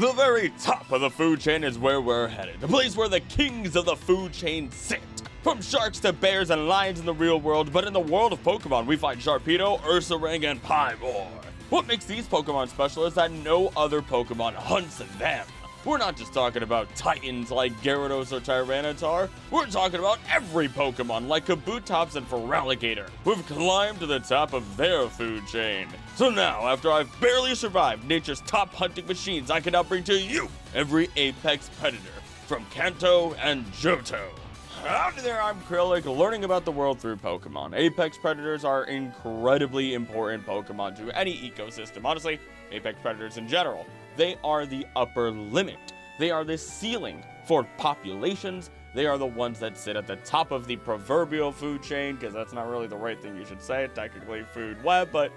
The very top of the food chain is where we're headed, the place where the kings of the food chain sit. From sharks to bears and lions in the real world, but in the world of Pokemon, we find Sharpedo, Ursaring, and Pyroar. What makes these Pokemon special is that no other Pokemon hunts them. We're not just talking about titans like Gyarados or Tyranitar, we're talking about every Pokemon like Kabutops and Feraligatr, who've climbed to the top of their food chain. So now, after I've barely survived nature's top hunting machines, I can now bring to you every apex predator from Kanto and Johto. Howdy there, I'm Acrylic, learning about the world through Pokemon. Apex predators are incredibly important Pokemon to any ecosystem. Honestly, apex predators in general. They are the upper limit. They are the ceiling for populations. They are the ones that sit at the top of the proverbial food chain, because that's not really the right thing you should say, technically food web, but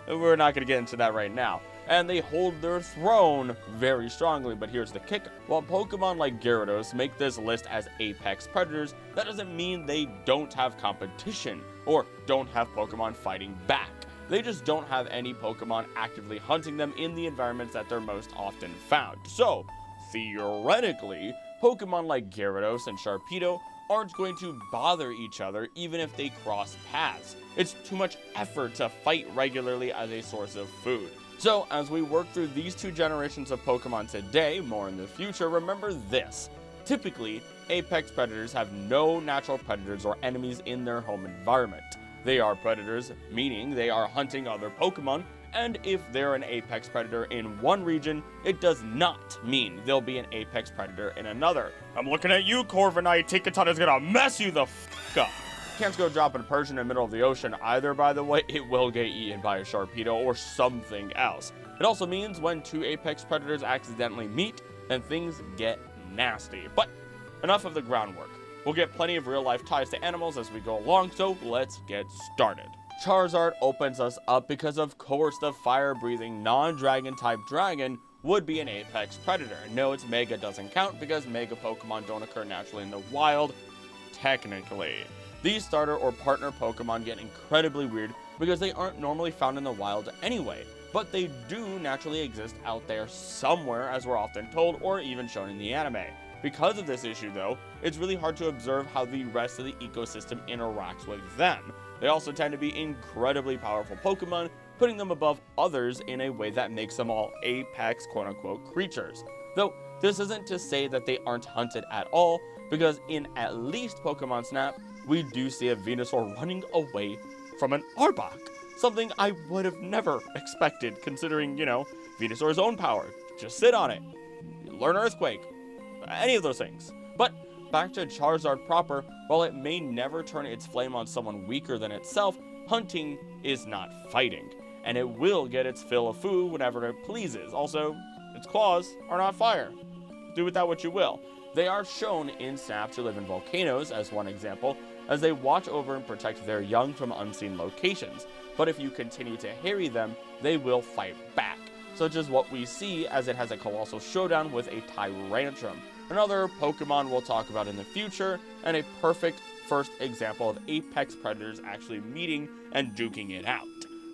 we're not going to get into that right now. And they hold their throne very strongly, but here's the kicker. While Pokemon like Gyarados make this list as apex predators, that doesn't mean they don't have competition, or don't have Pokemon fighting back. They just don't have any Pokemon actively hunting them in the environments that they're most often found. So, theoretically, Pokemon like Gyarados and Sharpedo aren't going to bother each other even if they cross paths. It's too much effort to fight regularly as a source of food. So, as we work through these two generations of Pokemon today, more in the future, remember this. Typically, apex predators have no natural predators or enemies in their home environment. They are predators, meaning they are hunting other Pokemon, and if they're an apex predator in one region, it does not mean they'll be an apex predator in another. I'm looking at you, Corviknight. Tikatana's gonna mess you the f*** up. Can't go dropping a Persian in the middle of the ocean either, by the way. It will get eaten by a Sharpedo or something else. It also means when two apex predators accidentally meet, then things get nasty. But enough of the groundwork. We'll get plenty of real-life ties to animals as we go along, so let's get started. Charizard opens us up because, of course, the fire-breathing, non-dragon type dragon would be an apex predator. No, its Mega doesn't count because Mega Pokemon don't occur naturally in the wild, technically. These starter or partner Pokemon get incredibly weird because they aren't normally found in the wild anyway, but they do naturally exist out there somewhere, as we're often told, or even shown in the anime. Because of this issue, though, it's really hard to observe how the rest of the ecosystem interacts with them. They also tend to be incredibly powerful Pokemon, putting them above others in a way that makes them all apex quote-unquote creatures. Though, this isn't to say that they aren't hunted at all, because in at least Pokemon Snap, we do see a Venusaur running away from an Arbok. Something I would have never expected, considering, Venusaur's own power. Just sit on it. Learn Earthquake. Any of those things. But back to Charizard proper, while it may never turn its flame on someone weaker than itself, hunting is not fighting, and it will get its fill of food whenever it pleases. Also, its claws are not fire. Do with that what you will. They are shown in Snap to live in volcanoes, as one example, as they watch over and protect their young from unseen locations. But if you continue to harry them, they will fight back, such as what we see as it has a colossal showdown with a Tyranitar, another Pokemon we'll talk about in the future, and a perfect first example of apex predators actually meeting and duking it out.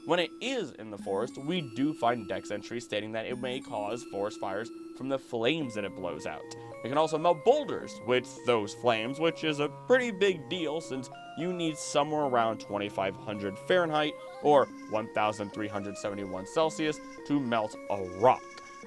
When it is in the forest, we do find dex entries stating that it may cause forest fires from the flames that it blows out. It can also melt boulders with those flames, which is a pretty big deal since you need somewhere around 2500 Fahrenheit or 1371 Celsius to melt a rock.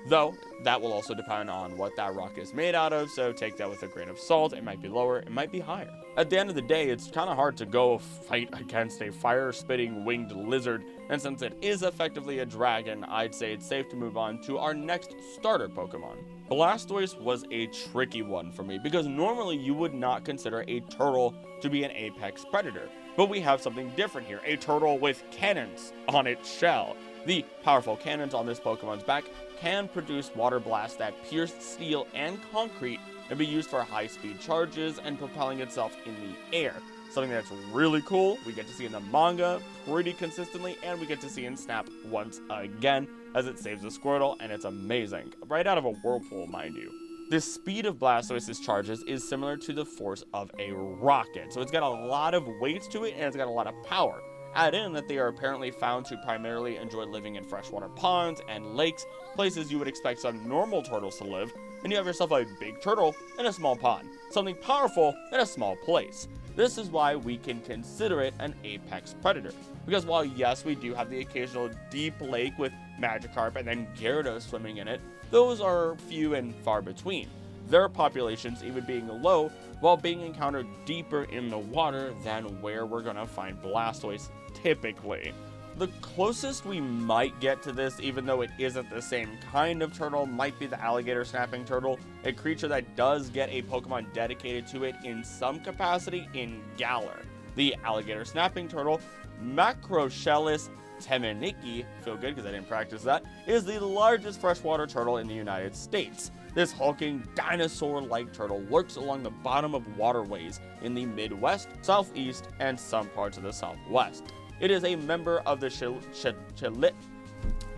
Though, that will also depend on what that rock is made out of, so take that with a grain of salt. It might be lower, it might be higher. At the end of the day, it's kind of hard to go fight against a fire-spitting winged lizard, and since it is effectively a dragon, I'd say it's safe to move on to our next starter Pokemon. Blastoise was a tricky one for me, because normally you would not consider a turtle to be an apex predator. But we have something different here, a turtle with cannons on its shell. The powerful cannons on this Pokemon's back can produce water blasts that pierce steel and concrete and be used for high-speed charges and propelling itself in the air. Something that's really cool, we get to see in the manga pretty consistently, and we get to see in Snap once again as it saves a Squirtle, and it's amazing. Right out of a whirlpool, mind you. The speed of Blastoise's charges is similar to the force of a rocket, so it's got a lot of weight to it and it's got a lot of power. Add in that they are apparently found to primarily enjoy living in freshwater ponds and lakes, places you would expect some normal turtles to live, and you have yourself a big turtle in a small pond, something powerful in a small place. This is why we can consider it an apex predator, because while yes, we do have the occasional deep lake with Magikarp and then Gyarados swimming in it, those are few and far between, their populations even being low while being encountered deeper in the water than where we're gonna find Blastoise typically. The closest we might get to this, even though it isn't the same kind of turtle, might be the alligator snapping turtle, a creature that does get a Pokemon dedicated to it in some capacity in Galar. The alligator snapping turtle, Macrochelys temeniki, feel good because I didn't practice that, is the largest freshwater turtle in the United States. This hulking, dinosaur-like turtle lurks along the bottom of waterways in the Midwest, Southeast, and some parts of the Southwest. It is a member of the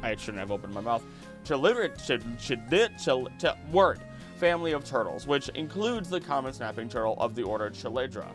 I shouldn't have opened my mouth. Family of turtles, which includes the common snapping turtle of the order Cheladra.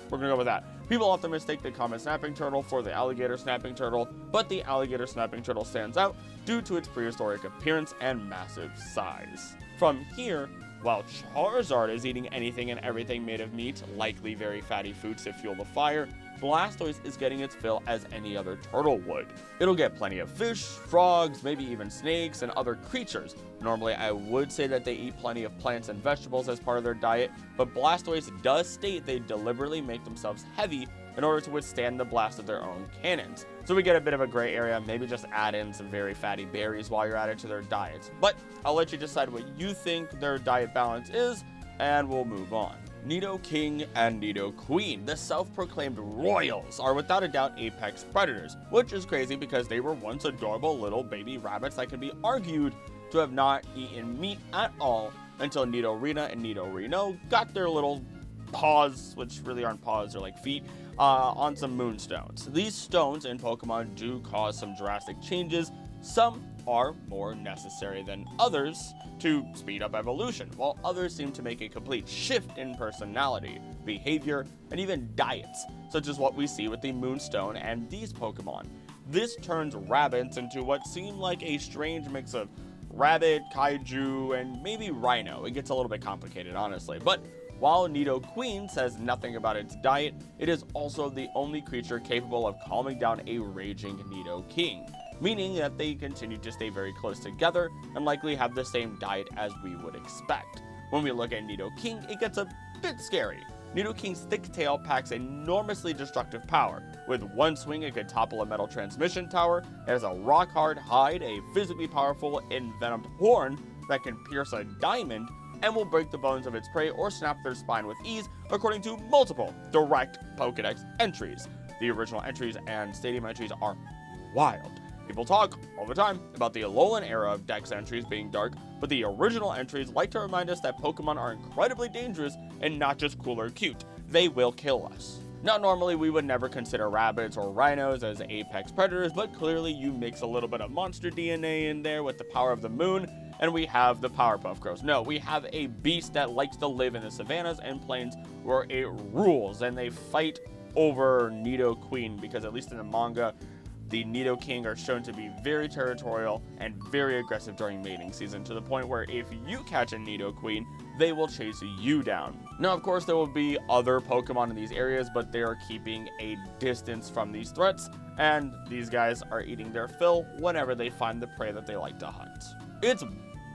We're gonna go with that. People often mistake the common snapping turtle for the alligator snapping turtle, but the alligator snapping turtle stands out due to its prehistoric appearance and massive size. From here, while Charizard is eating anything and everything made of meat, likely very fatty foods to fuel the fire, Blastoise is getting its fill as any other turtle would. It'll get plenty of fish, frogs, maybe even snakes, and other creatures. Normally, I would say that they eat plenty of plants and vegetables as part of their diet, but Blastoise does state they deliberately make themselves heavy in order to withstand the blast of their own cannons. So we get a bit of a gray area, maybe just add in some very fatty berries while you're added to their diets. But I'll let you decide what you think their diet balance is, and we'll move on. Nidoking and Nidoqueen, the self-proclaimed royals, are without a doubt apex predators, which is crazy because they were once adorable little baby rabbits that can be argued to have not eaten meat at all until Nidorina and Nidorino got their little paws, which really aren't paws, they're like feet, on some moonstones. These stones in Pokemon do cause some drastic changes. Some are more necessary than others to speed up evolution, while others seem to make a complete shift in personality, behavior, and even diets, such as what we see with the Moonstone and these Pokemon. This turns rabbits into what seem like a strange mix of rabbit, kaiju, and maybe rhino. It gets a little bit complicated, honestly, but while Nidoqueen says nothing about its diet, it is also the only creature capable of calming down a raging Nidoking, meaning that they continue to stay very close together and likely have the same diet as we would expect. When we look at Nidoking, it gets a bit scary. Nidoking's thick tail packs enormously destructive power. With one swing, it could topple a metal transmission tower. It has a rock-hard hide, a physically powerful envenomed horn that can pierce a diamond, and will break the bones of its prey or snap their spine with ease, according to multiple direct Pokedex entries. The original entries and stadium entries are wild. People talk all the time about the Alolan era of Dex entries being dark, but the original entries like to remind us that Pokemon are incredibly dangerous and not just cool or cute. They will kill us. Now, normally we would never consider rabbits or rhinos as apex predators, but clearly you mix a little bit of monster DNA in there with the power of the moon, and we have the Powerpuff Girls. No, we have a beast that likes to live in the savannas and plains where it rules, and they fight over Nidoqueen because, at least in the manga, the Nidoking are shown to be very territorial and very aggressive during mating season, to the point where if you catch a Nidoqueen, they will chase you down. Now, of course, there will be other Pokemon in these areas, but they are keeping a distance from these threats, and these guys are eating their fill whenever they find the prey that they like to hunt. It's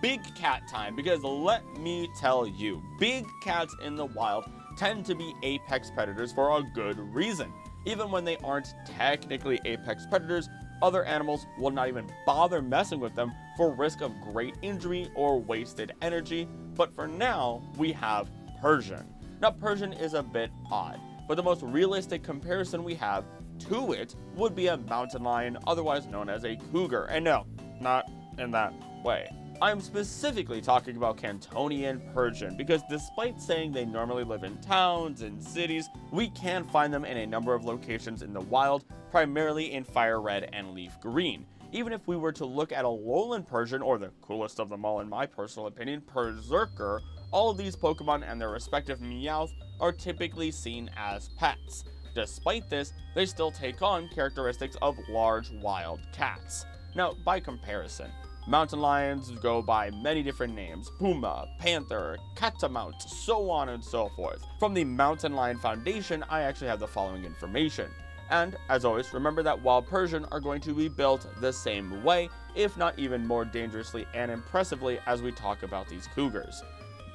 big cat time, because let me tell you, big cats in the wild tend to be apex predators for a good reason. Even when they aren't technically apex predators, other animals will not even bother messing with them for risk of great injury or wasted energy. But for now, we have Persian. Now, Persian is a bit odd, but the most realistic comparison we have to it would be a mountain lion, otherwise known as a cougar. And no, not in that way. I'm specifically talking about Cantonian Persian, because despite saying they normally live in towns and cities, we can find them in a number of locations in the wild, primarily in Fire Red and Leaf Green. Even if we were to look at a Alolan Persian, or the coolest of them all in my personal opinion, Berserker, all of these Pokemon and their respective Meowth are typically seen as pets. Despite this, they still take on characteristics of large wild cats. Now, by comparison, mountain lions go by many different names: puma, panther, catamount, so on and so forth. From the Mountain Lion Foundation, I actually have the following information. And, as always, remember that wild Persian are going to be built the same way, if not even more dangerously and impressively as we talk about these cougars.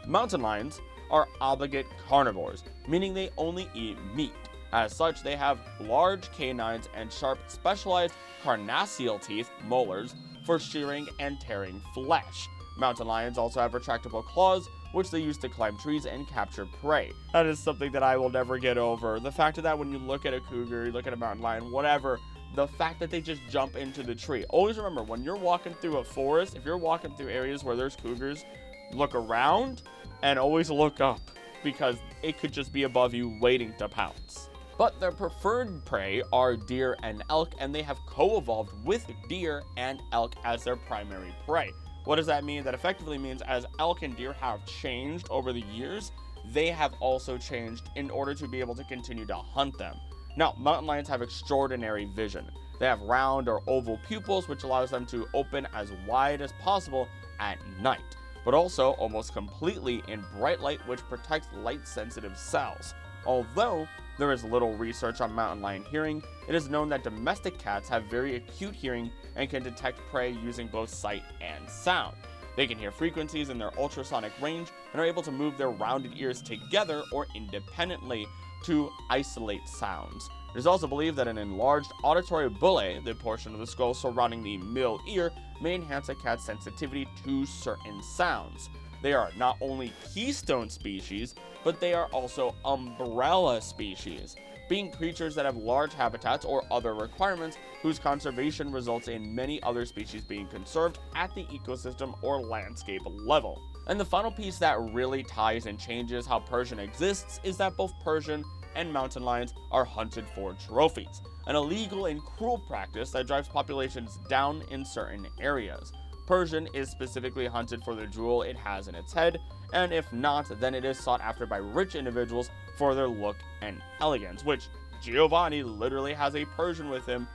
Mountain lions are obligate carnivores, meaning they only eat meat. As such, they have large canines and sharp, specialized carnassial teeth, molars, for shearing and tearing flesh. Mountain lions also have retractable claws, which they use to climb trees and capture prey. That is something that I will never get over. The fact that when you look at a cougar, you look at a mountain lion, whatever, the fact that they just jump into the tree. Always remember, when you're walking through a forest, if you're walking through areas where there's cougars, look around and always look up, because it could just be above you waiting to pounce. But their preferred prey are deer and elk, and they have co-evolved with deer and elk as their primary prey. What does that mean? That effectively means as elk and deer have changed over the years, they have also changed in order to be able to continue to hunt them. Now, mountain lions have extraordinary vision. They have round or oval pupils, which allows them to open as wide as possible at night, but also almost completely in bright light, which protects light-sensitive cells. Although there is little research on mountain lion hearing, it is known that domestic cats have very acute hearing and can detect prey using both sight and sound. They can hear frequencies in their ultrasonic range and are able to move their rounded ears together or independently to isolate sounds. It is also believed that an enlarged auditory bullae, the portion of the skull surrounding the middle ear, may enhance a cat's sensitivity to certain sounds. They are not only keystone species, but they are also umbrella species, being creatures that have large habitats or other requirements whose conservation results in many other species being conserved at the ecosystem or landscape level. And the final piece that really ties and changes how Persian exists is that both Persian and mountain lions are hunted for trophies, an illegal and cruel practice that drives populations down in certain areas. Persian is specifically hunted for the jewel it has in its head, and if not, then it is sought after by rich individuals for their look and elegance, which Giovanni literally has a Persian with him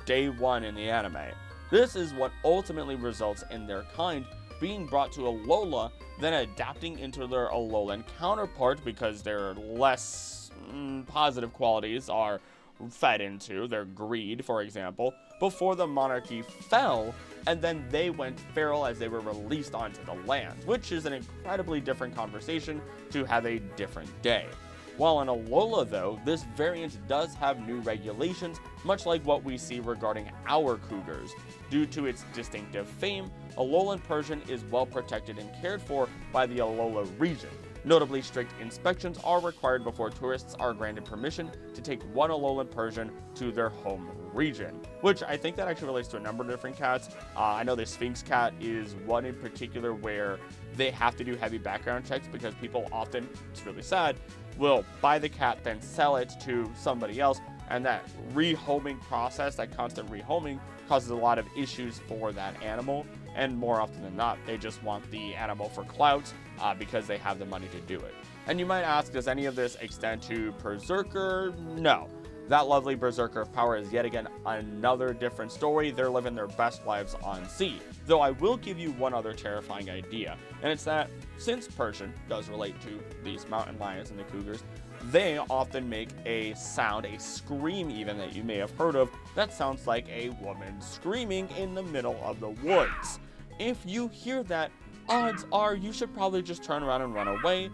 day one in the anime. This is what ultimately results in their kind being brought to Alola, then adapting into their Alolan counterpart because their less positive qualities are fed into, their greed, for example, before the monarchy fell, and then they went feral as they were released onto the lands, which is an incredibly different conversation to have a different day. While in Alola, though, this variant does have new regulations, much like what we see regarding our cougars. Due to its distinctive fame, Alolan Persian is well protected and cared for by the Alola region. Notably, strict inspections are required before tourists are granted permission to take one Alolan Persian to their home region, which I think that actually relates to a number of different cats. I know the Sphinx cat is one in particular where they have to do heavy background checks because people often, it's really sad, will buy the cat, then sell it to somebody else, and that rehoming process, that constant rehoming, causes a lot of issues for that animal, and more often than not, they just want the animal for clout because they have the money to do it. And you might ask, does any of this extend to Berserker? No. That lovely Berserker of power is yet again another different story. They're living their best lives on sea. Though I will give you one other terrifying idea, and it's that since Persian does relate to these mountain lions and the cougars, they often make a sound, a scream even, that you may have heard of, that sounds like a woman screaming in the middle of the woods. If you hear that, odds are you should probably just turn around and run away,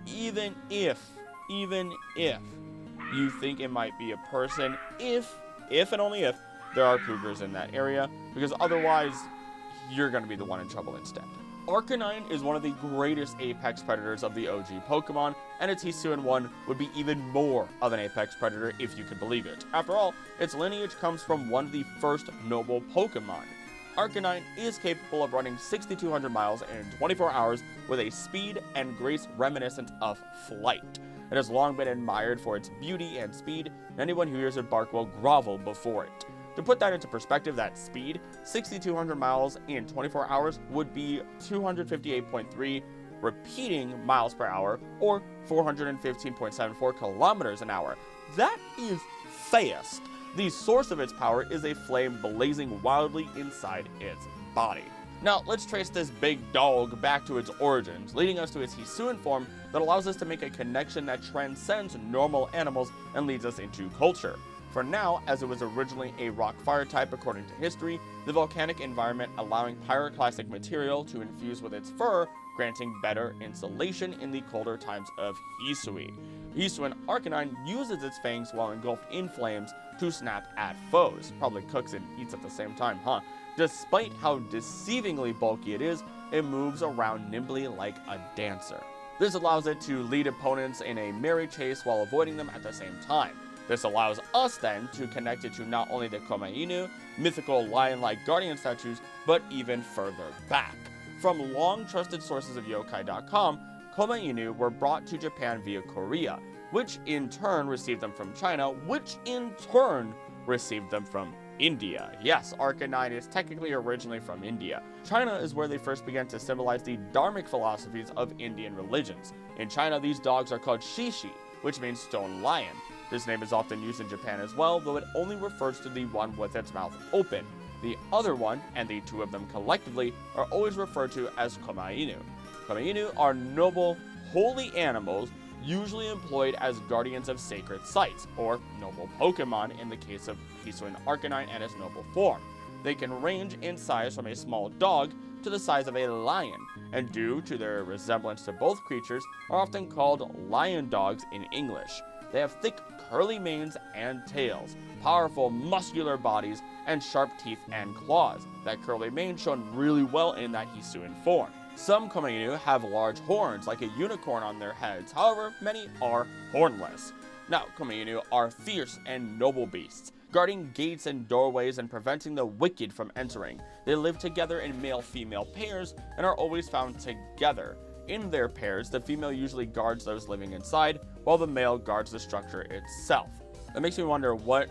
even if you think it might be a person, if and only if there are cougars in that area, because otherwise you're going to be the one in trouble instead. Arcanine is one of the greatest apex predators of the OG Pokemon, and its Hisuian one would be even more of an apex predator if you could believe it. After all, its lineage comes from one of the first noble Pokemon. Arcanine is capable of running 6,200 miles in 24 hours with a speed and grace reminiscent of flight. It has long been admired for its beauty and speed, and anyone who hears it bark will grovel before it. To put that into perspective, that speed, 6,200 miles in 24 hours would be 258.3 repeating miles per hour, or 415.74 kilometers an hour. That is fast. The source of its power is a flame blazing wildly inside its body. Now, let's trace this big dog back to its origins, leading us to its Hisuian form that allows us to make a connection that transcends normal animals and leads us into culture. For now, as it was originally a rock-fire type according to history, the volcanic environment allowing pyroclastic material to infuse with its fur, granting better insulation in the colder times of Hisui. Hisuian Arcanine uses its fangs while engulfed in flames to snap at foes. Probably cooks and eats at the same time, huh? Despite how deceivingly bulky it is, it moves around nimbly like a dancer. This allows it to lead opponents in a merry chase while avoiding them at the same time. This allows us then to connect it to not only the Komainu, mythical lion-like guardian statues, but even further back. From long trusted sources of yokai.com, Komainu were brought to Japan via Korea, which in turn received them from China, which in turn received them from India. Yes, Arcanine is technically originally from India. China is where they first began to symbolize the dharmic philosophies of Indian religions. In China, these dogs are called shishi, which means stone lion. This name is often used in Japan as well, though it only refers to the one with its mouth open. The other one, and the two of them collectively, are always referred to as Komainu. Komainu are noble, holy animals, usually employed as guardians of sacred sites, or noble Pokemon in the case of Hisuian Arcanine and its noble form. They can range in size from a small dog to the size of a lion, and due to their resemblance to both creatures, are often called lion dogs in English. They have thick, curly manes and tails, powerful, muscular bodies, and sharp teeth and claws. That curly mane shown really well in that Hisuian form. Some Komainu have large horns, like a unicorn on their heads, however, many are hornless. Now, Komainu are fierce and noble beasts, guarding gates and doorways and preventing the wicked from entering. They live together in male-female pairs and are always found together. In their pairs, the female usually guards those living inside, while the male guards the structure itself. That makes me wonder what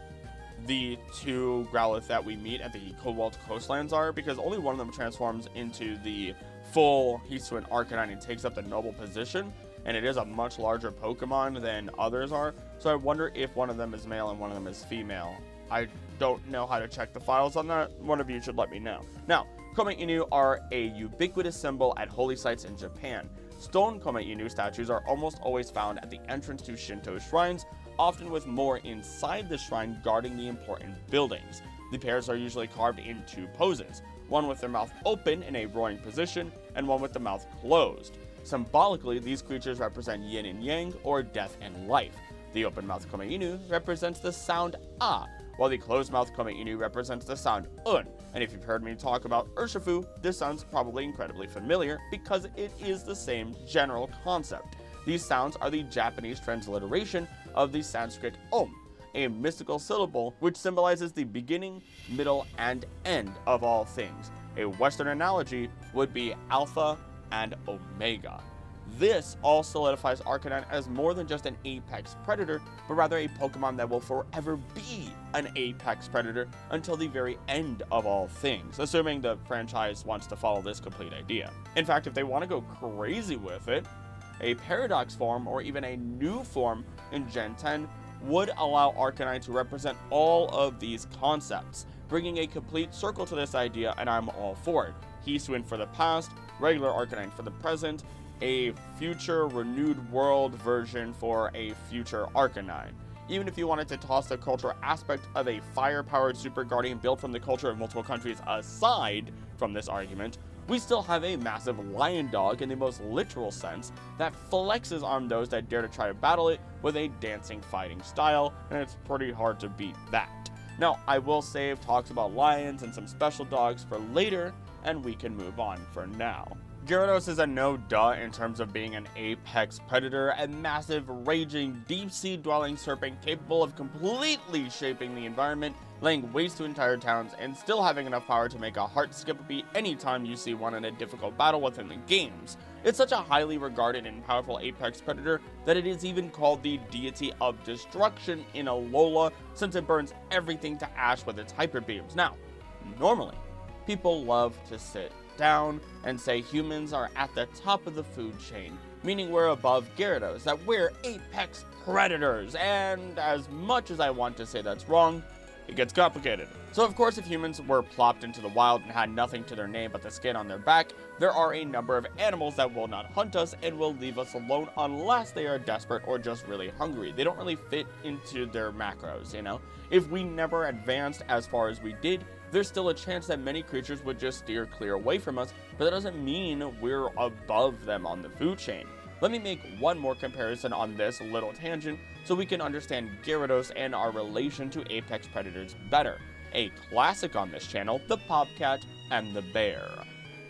the two Growlithe that we meet at the Cobalt Coastlands are, because only one of them transforms into the full Hisuian Arcanine and takes up the noble position, and it is a much larger Pokemon than others are, so I wonder if one of them is male and one of them is female. I don't know how to check the files on that. One of you should let me know. Now, Komainu are a ubiquitous symbol at holy sites in Japan. Stone Komainu statues are almost always found at the entrance to Shinto shrines, often with more inside the shrine guarding the important buildings. The pairs are usually carved in two poses, one with their mouth open in a roaring position, and one with the mouth closed. Symbolically, these creatures represent yin and yang, or death and life. The open-mouthed Komainu represents the sound ah, while the closed-mouthed Komainu represents the sound un. And if you've heard me talk about Urshifu, this sounds probably incredibly familiar because it is the same general concept. These sounds are the Japanese transliteration of the Sanskrit Om, a mystical syllable which symbolizes the beginning, middle, and end of all things. A Western analogy would be Alpha and Omega. This all solidifies Arcanine as more than just an apex predator, but rather a Pokemon that will forever be an apex predator until the very end of all things, assuming the franchise wants to follow this complete idea. In fact, if they want to go crazy with it, a Paradox form or even a new form in Gen 10 would allow Arcanine to represent all of these concepts, bringing a complete circle to this idea, and I'm all for it. Hisuian for the past, regular Arcanine for the present, a future renewed world version for a future Arcanine. Even if you wanted to toss the cultural aspect of a fire-powered super guardian built from the culture of multiple countries aside from this argument, we still have a massive lion dog in the most literal sense that flexes on those that dare to try to battle it with a dancing fighting style, and it's pretty hard to beat that. Now, I will save talks about lions and some special dogs for later, and we can move on for now. Gyarados is a no-duh in terms of being an apex predator, a massive, raging, deep-sea dwelling serpent capable of completely shaping the environment, laying waste to entire towns, and still having enough power to make a heart skip a beat anytime you see one in a difficult battle within the games. It's such a highly regarded and powerful apex predator that it is even called the deity of destruction in Alola, since it burns everything to ash with its hyper beams. Now, normally, people love to sit down and say humans are at the top of the food chain, meaning we're above Gyarados, that we're apex predators, and as much as I want to say that's wrong, it gets complicated. So of course, if humans were plopped into the wild and had nothing to their name but the skin on their back, there are a number of animals that will not hunt us and will leave us alone unless they are desperate or just really hungry. They don't really fit into their macros, you know? If we never advanced as far as we did, there's still a chance that many creatures would just steer clear away from us, but that doesn't mean we're above them on the food chain. Let me make one more comparison on this little tangent so we can understand Gyarados and our relation to apex predators better. A classic on this channel, the bobcat and the bear.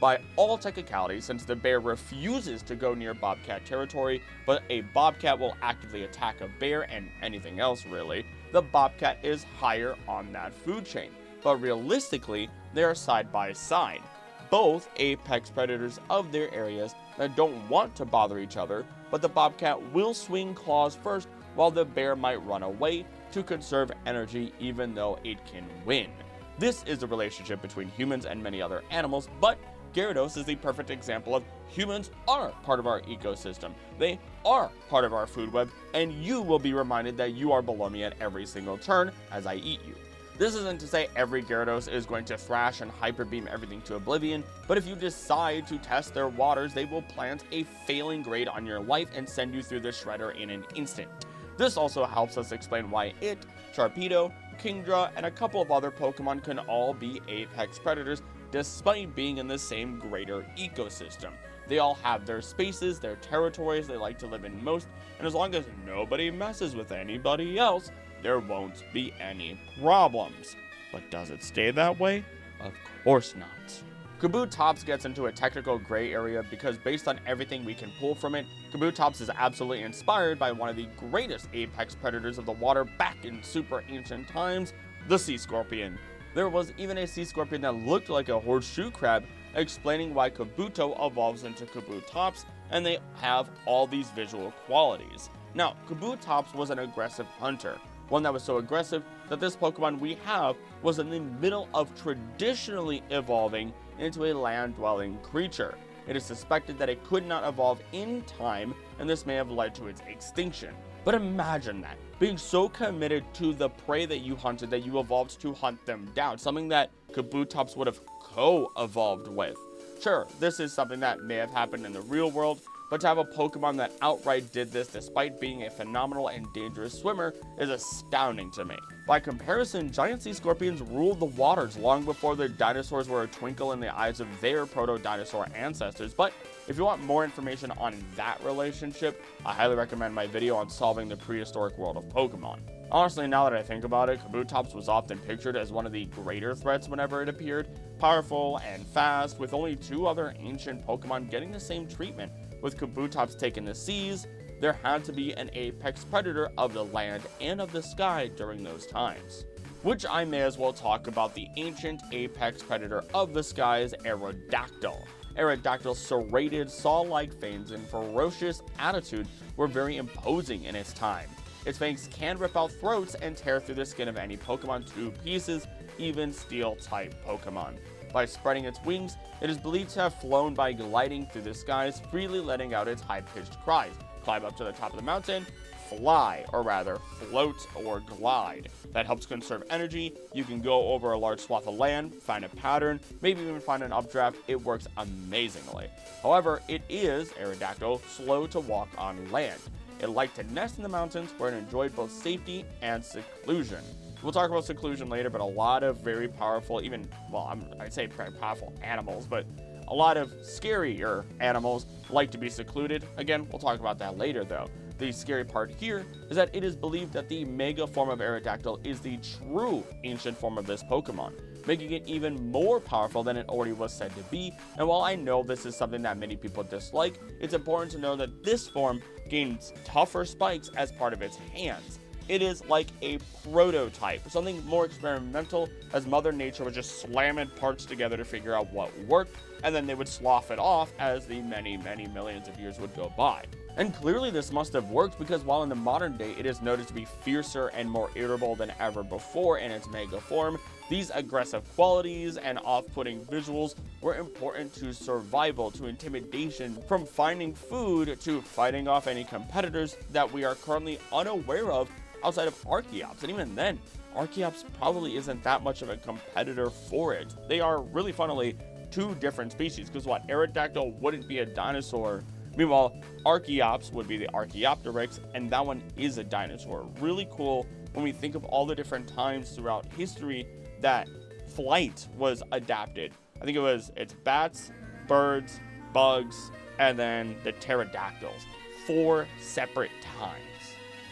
By all technicalities, since the bear refuses to go near bobcat territory, but a bobcat will actively attack a bear and anything else really, the bobcat is higher on that food chain. But realistically, they are side by side. Both apex predators of their areas that don't want to bother each other, but the bobcat will swing claws first while the bear might run away to conserve energy even though it can win. This is the relationship between humans and many other animals, but Gyarados is the perfect example of humans are part of our ecosystem. They are part of our food web, and you will be reminded that you are below me at every single turn as I eat you. This isn't to say every Gyarados is going to thrash and hyper beam everything to oblivion, but if you decide to test their waters, they will plant a failing grade on your life and send you through the shredder in an instant. This also helps us explain why it, Sharpedo, Kingdra, and a couple of other Pokemon can all be apex predators despite being in the same greater ecosystem. They all have their spaces, their territories they like to live in most, and as long as nobody messes with anybody else, there won't be any problems. But does it stay that way? Of course not. Kabutops gets into a technical gray area because based on everything we can pull from it, Kabutops is absolutely inspired by one of the greatest apex predators of the water back in super ancient times, the sea scorpion. There was even a sea scorpion that looked like a horseshoe crab, explaining why Kabuto evolves into Kabutops, and they have all these visual qualities. Now, Kabutops was an aggressive hunter, one that was so aggressive that this Pokemon we have was in the middle of traditionally evolving into a land-dwelling creature. It is suspected that it could not evolve in time, and this may have led to its extinction. But imagine that, being so committed to the prey that you hunted that you evolved to hunt them down, something that Kabutops would have co-evolved with. Sure, this is something that may have happened in the real world, but to have a Pokemon that outright did this despite being a phenomenal and dangerous swimmer is astounding to me. By comparison, giant sea scorpions ruled the waters long before the dinosaurs were a twinkle in the eyes of their proto-dinosaur ancestors, but if you want more information on that relationship, I highly recommend my video on solving the prehistoric world of Pokemon. Honestly, now that I think about it, Kabutops was often pictured as one of the greater threats whenever it appeared, powerful and fast, with only two other ancient Pokemon getting the same treatment. With Kabutops taking the seas, there had to be an apex predator of the land and of the sky during those times. Which I may as well talk about the ancient apex predator of the skies, Aerodactyl. Aerodactyl's serrated, saw-like fangs and ferocious attitude were very imposing in its time. Its fangs can rip out throats and tear through the skin of any Pokemon to pieces, even Steel-type Pokemon. By spreading its wings, it is believed to have flown by gliding through the skies, freely letting out its high-pitched cries. Climb up to the top of the mountain, fly, or rather, float or glide. That helps conserve energy. You can go over a large swath of land, find a pattern, maybe even find an updraft. It works amazingly. However, it is, Aerodactyl, slow to walk on land. It liked to nest in the mountains where it enjoyed both safety and seclusion. We'll talk about seclusion later, but a lot of very powerful, I'd say very powerful animals, but a lot of scarier animals like to be secluded. Again, we'll talk about that later though. The scary part here is that it is believed that the Mega form of Aerodactyl is the true ancient form of this Pokemon, making it even more powerful than it already was said to be. And while I know this is something that many people dislike, it's important to know that this form gains tougher spikes as part of its hands. It is like a prototype, something more experimental, as Mother Nature was just slamming parts together to figure out what worked, and then they would slough it off as the many, many millions of years would go by. And clearly this must have worked, because while in the modern day it is noted to be fiercer and more irritable than ever before in its Mega form, These aggressive qualities and off-putting visuals were important to survival, to intimidation, from finding food to fighting off any competitors that we are currently unaware of outside of Archeops. And even then, Archeops probably isn't that much of a competitor for it. They are really funnily two different species, because what, Aerodactyl wouldn't be a dinosaur. Meanwhile, Archeops would be the Archaeopteryx, and that one is a dinosaur. Really cool when we think of all the different times throughout history that flight was adapted. I think it's bats, birds, bugs, and then the pterodactyls. 4 separate times.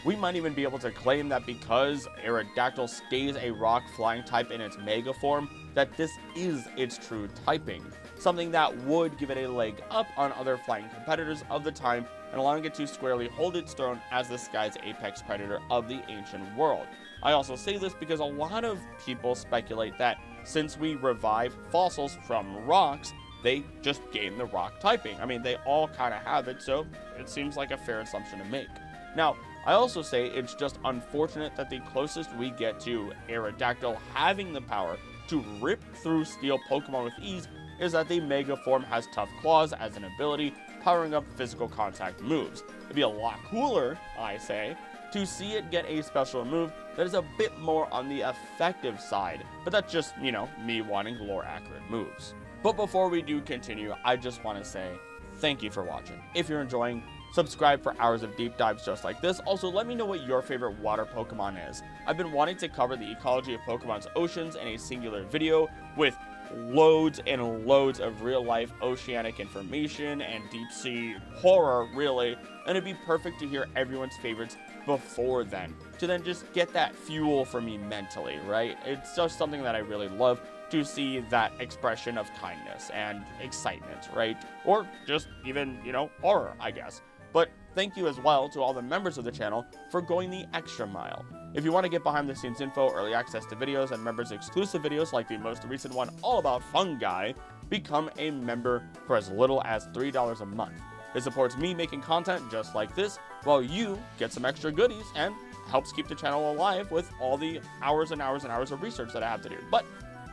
We might even be able to claim that because Aerodactyl stays a rock flying type in its mega form, that this is its true typing. Something that would give it a leg up on other flying competitors of the time and allowing it to squarely hold its throne as the sky's apex predator of the ancient world. I also say this because a lot of people speculate that since we revive fossils from rocks, they just gain the rock typing. I mean, they all kind of have it, so it seems like a fair assumption to make. Now, I also say it's just unfortunate that the closest we get to Aerodactyl having the power to rip through steel Pokemon with ease is that the Mega form has Tough Claws as an ability, powering up physical contact moves. It'd be a lot cooler, I say, to see it get a special move that is a bit more on the effective side, but that's just, you know, me wanting lore accurate moves. But before we do continue, I just want to say thank you for watching. If you're enjoying, subscribe for hours of deep dives just like this. Also, let me know what your favorite water Pokemon is. I've been wanting to cover the ecology of Pokemon's oceans in a singular video with loads and loads of real-life oceanic information and deep-sea horror, really, and it'd be perfect to hear everyone's favorites before then, to then just get that fuel for me mentally, right? It's just something that I really love, to see that expression of kindness and excitement, right? Or just even, you know, horror, I guess. But thank you as well to all the members of the channel for going the extra mile. If you want to get behind the scenes info, early access to videos, and members exclusive videos like the most recent one all about fungi, become a member for as little as $3 a month. It supports me making content just like this, while you get some extra goodies and helps keep the channel alive with all the hours and hours and hours of research that I have to do. But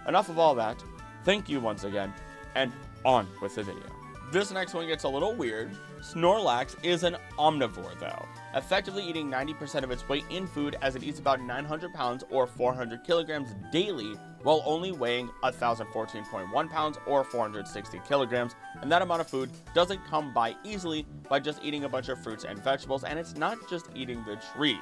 enough of all that. Thank you once again, and on with the video. This next one gets a little weird. Snorlax is an omnivore though, effectively eating 90% of its weight in food, as it eats about 900 pounds or 400 kilograms daily, while only weighing 1,014.1 pounds or 460 kilograms, and that amount of food doesn't come by easily by just eating a bunch of fruits and vegetables, and it's not just eating the trees.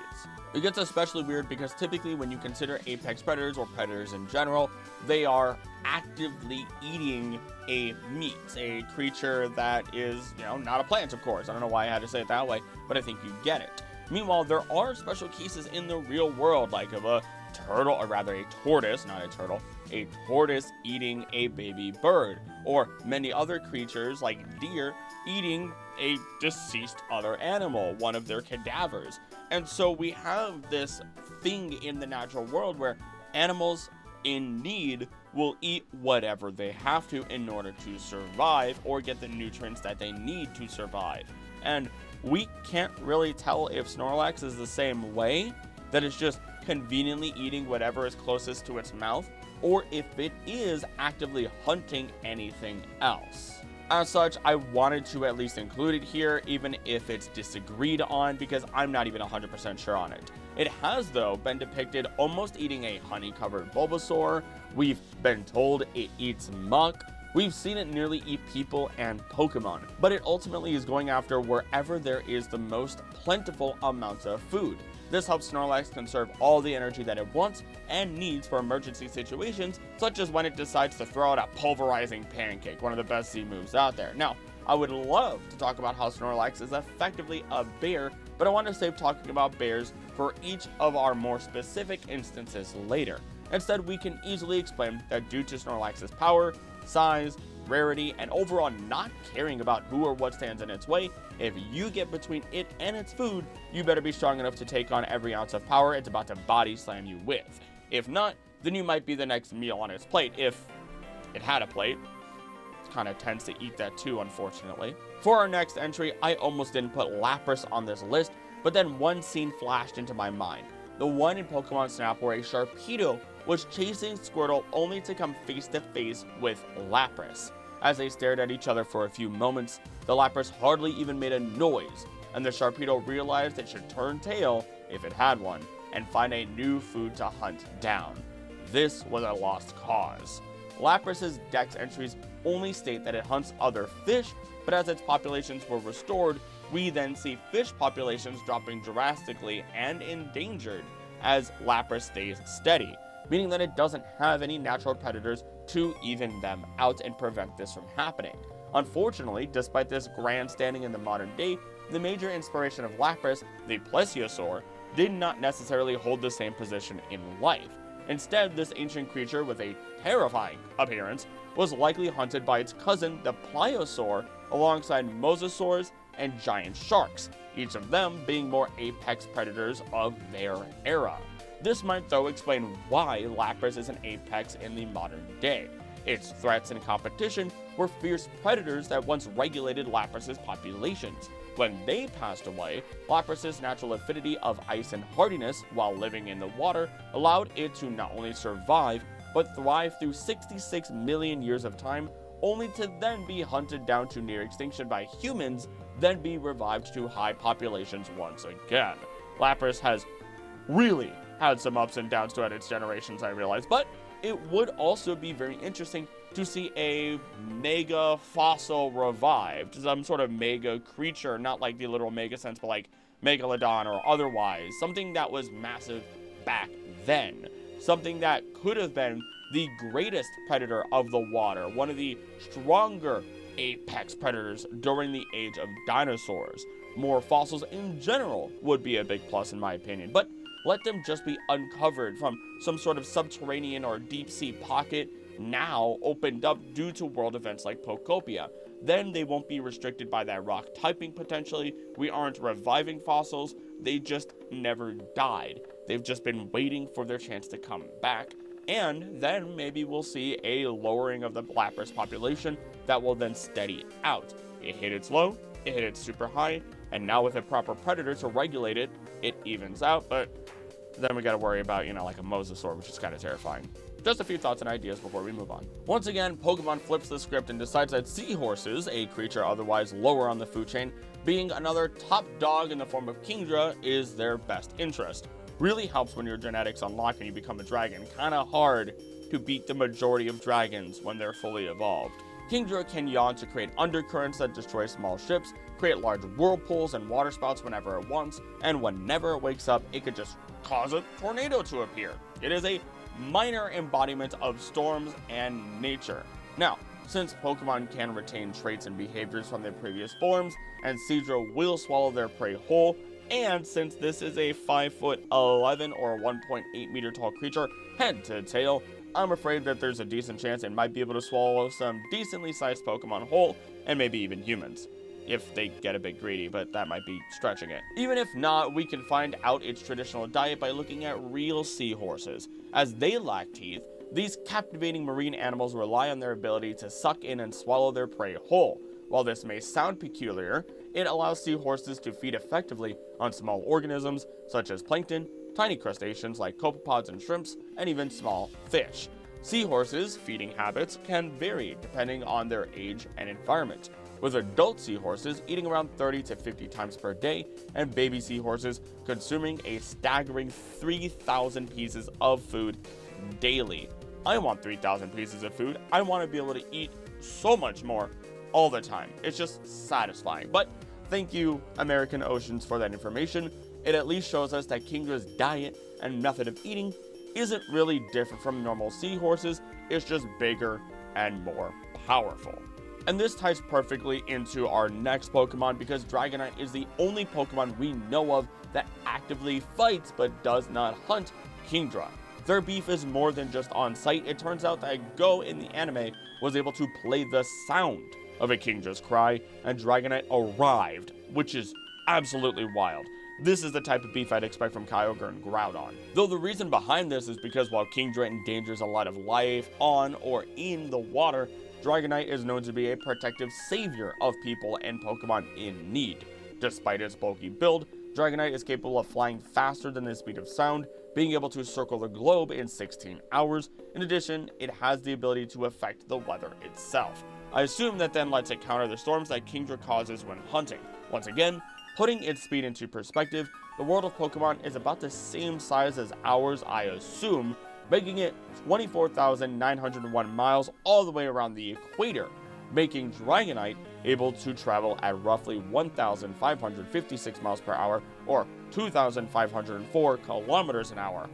It gets especially weird because typically when you consider apex predators or predators in general, they are actively eating a meat, a creature that is, you know, not a plant, of course. I don't know why I had to say it that way, but I think you get it. Meanwhile, there are special cases in the real world, like of a turtle, or rather a tortoise, not a turtle, a tortoise eating a baby bird, or many other creatures like deer eating a deceased other animal, one of their cadavers. And so we have this thing in the natural world where animals in need will eat whatever they have to in order to survive or get the nutrients that they need to survive. And we can't really tell if Snorlax is the same way, that it's just conveniently eating whatever is closest to its mouth, or if it is actively hunting anything else. As such, I wanted to at least include it here, even if it's disagreed on, because I'm not even 100% sure on it. It has, though, been depicted almost eating a honey-covered Bulbasaur. We've been told it eats muck. We've seen it nearly eat people and Pokemon, but it ultimately is going after wherever there is the most plentiful amounts of food. This helps Snorlax conserve all the energy that it wants and needs for emergency situations, such as when it decides to throw out a pulverizing pancake, one of the best Z moves out there. Now, I would love to talk about how Snorlax is effectively a bear, but I want to save talking about bears for each of our more specific instances later. Instead, we can easily explain that due to Snorlax's power, size, rarity, and overall not caring about who or what stands in its way, if you get between it and its food, you better be strong enough to take on every ounce of power it's about to body slam you with. If not, then you might be the next meal on its plate, if it had a plate. It kind of tends to eat that too, unfortunately. For our next entry, I almost didn't put Lapras on this list, but then one scene flashed into my mind. The one in Pokemon Snap where a Sharpedo was chasing Squirtle only to come face to face with Lapras. As they stared at each other for a few moments, the Lapras hardly even made a noise, and the Sharpedo realized it should turn tail, if it had one, and find a new food to hunt down. This was a lost cause. Lapras' dex entries only state that it hunts other fish, but as its populations were restored, we then see fish populations dropping drastically and endangered as Lapras stays steady, meaning that it doesn't have any natural predators to even them out and prevent this from happening. Unfortunately, despite this grandstanding in the modern day, the major inspiration of Lapras, the Plesiosaur, did not necessarily hold the same position in life. Instead, this ancient creature with a terrifying appearance was likely hunted by its cousin, the Pliosaur, alongside mosasaurs and giant sharks, each of them being more apex predators of their era. This might though explain why Lapras is an apex in the modern day. Its threats and competition were fierce predators that once regulated Lapras' populations. When they passed away, Lapras' natural affinity of ice and hardiness while living in the water allowed it to not only survive, but thrive through 66 million years of time, only to then be hunted down to near extinction by humans, then be revived to high populations once again. Lapras has really had some ups and downs throughout its generations, I realize, but it would also be very interesting to see a mega fossil revived, some sort of mega creature, not like the literal mega sense, but like Megalodon or otherwise, something that was massive back then, something that could have been the greatest predator of the water, one of the stronger apex predators during the age of dinosaurs. More fossils in general would be a big plus in my opinion, but let them just be uncovered from some sort of subterranean or deep sea pocket now opened up due to world events like Pokopia. Then they won't be restricted by that rock typing potentially. We aren't reviving fossils, they just never died. They've just been waiting for their chance to come back. And then maybe we'll see a lowering of the Lapras population that will then steady out. It hit its low, it hit its super high, and now with a proper predator to regulate it, it evens out, but then we gotta worry about, like a mosasaur, which is kind of terrifying. Just a few thoughts and ideas before we move on. Once again, Pokemon flips the script and decides that seahorses, a creature otherwise lower on the food chain, being another top dog in the form of Kingdra, is their best interest. Really helps when your genetics unlock and you become a dragon. Kinda hard to beat the majority of dragons when they're fully evolved. Kingdra can yawn to create undercurrents that destroy small ships, create large whirlpools and waterspouts whenever it wants, and whenever it wakes up, it could just cause a tornado to appear. It is a minor embodiment of storms and nature. Now, since Pokemon can retain traits and behaviors from their previous forms, and Scizor will swallow their prey whole, and since this is a 5'11" or 1.8 meter tall creature, head to tail, I'm afraid that there's a decent chance it might be able to swallow some decently sized Pokemon whole, and maybe even humans. If they get a bit greedy, but that might be stretching it. Even if not, we can find out its traditional diet by looking at real seahorses. As they lack teeth, these captivating marine animals rely on their ability to suck in and swallow their prey whole. While this may sound peculiar, it allows seahorses to feed effectively on small organisms such as plankton, tiny crustaceans like copepods and shrimps, and even small fish. Seahorses' feeding habits can vary depending on their age and environment, with adult seahorses eating around 30 to 50 times per day, and baby seahorses consuming a staggering 3,000 pieces of food daily. I want 3,000 pieces of food. I want to be able to eat so much more all the time. It's just satisfying. But thank you, American Oceans, for that information. It at least shows us that Kingdra's diet and method of eating isn't really different from normal seahorses. It's just bigger and more powerful. And this ties perfectly into our next Pokemon because Dragonite is the only Pokemon we know of that actively fights but does not hunt Kingdra. Their beef is more than just on sight. It turns out that Go in the anime was able to play the sound of a Kingdra's cry, and Dragonite arrived, which is absolutely wild. This is the type of beef I'd expect from Kyogre and Groudon. Though the reason behind this is because while Kingdra endangers a lot of life on or in the water, Dragonite is known to be a protective savior of people and Pokemon in need. Despite its bulky build, Dragonite is capable of flying faster than the speed of sound, being able to circle the globe in 16 hours. In addition, it has the ability to affect the weather itself. I assume that then lets it counter the storms that Kingdra causes when hunting. Once again, putting its speed into perspective, the world of Pokemon is about the same size as ours, I assume, making it 24,901 miles all the way around the equator, making Dragonite able to travel at roughly 1,556 miles per hour or 2,504 kilometers an hour.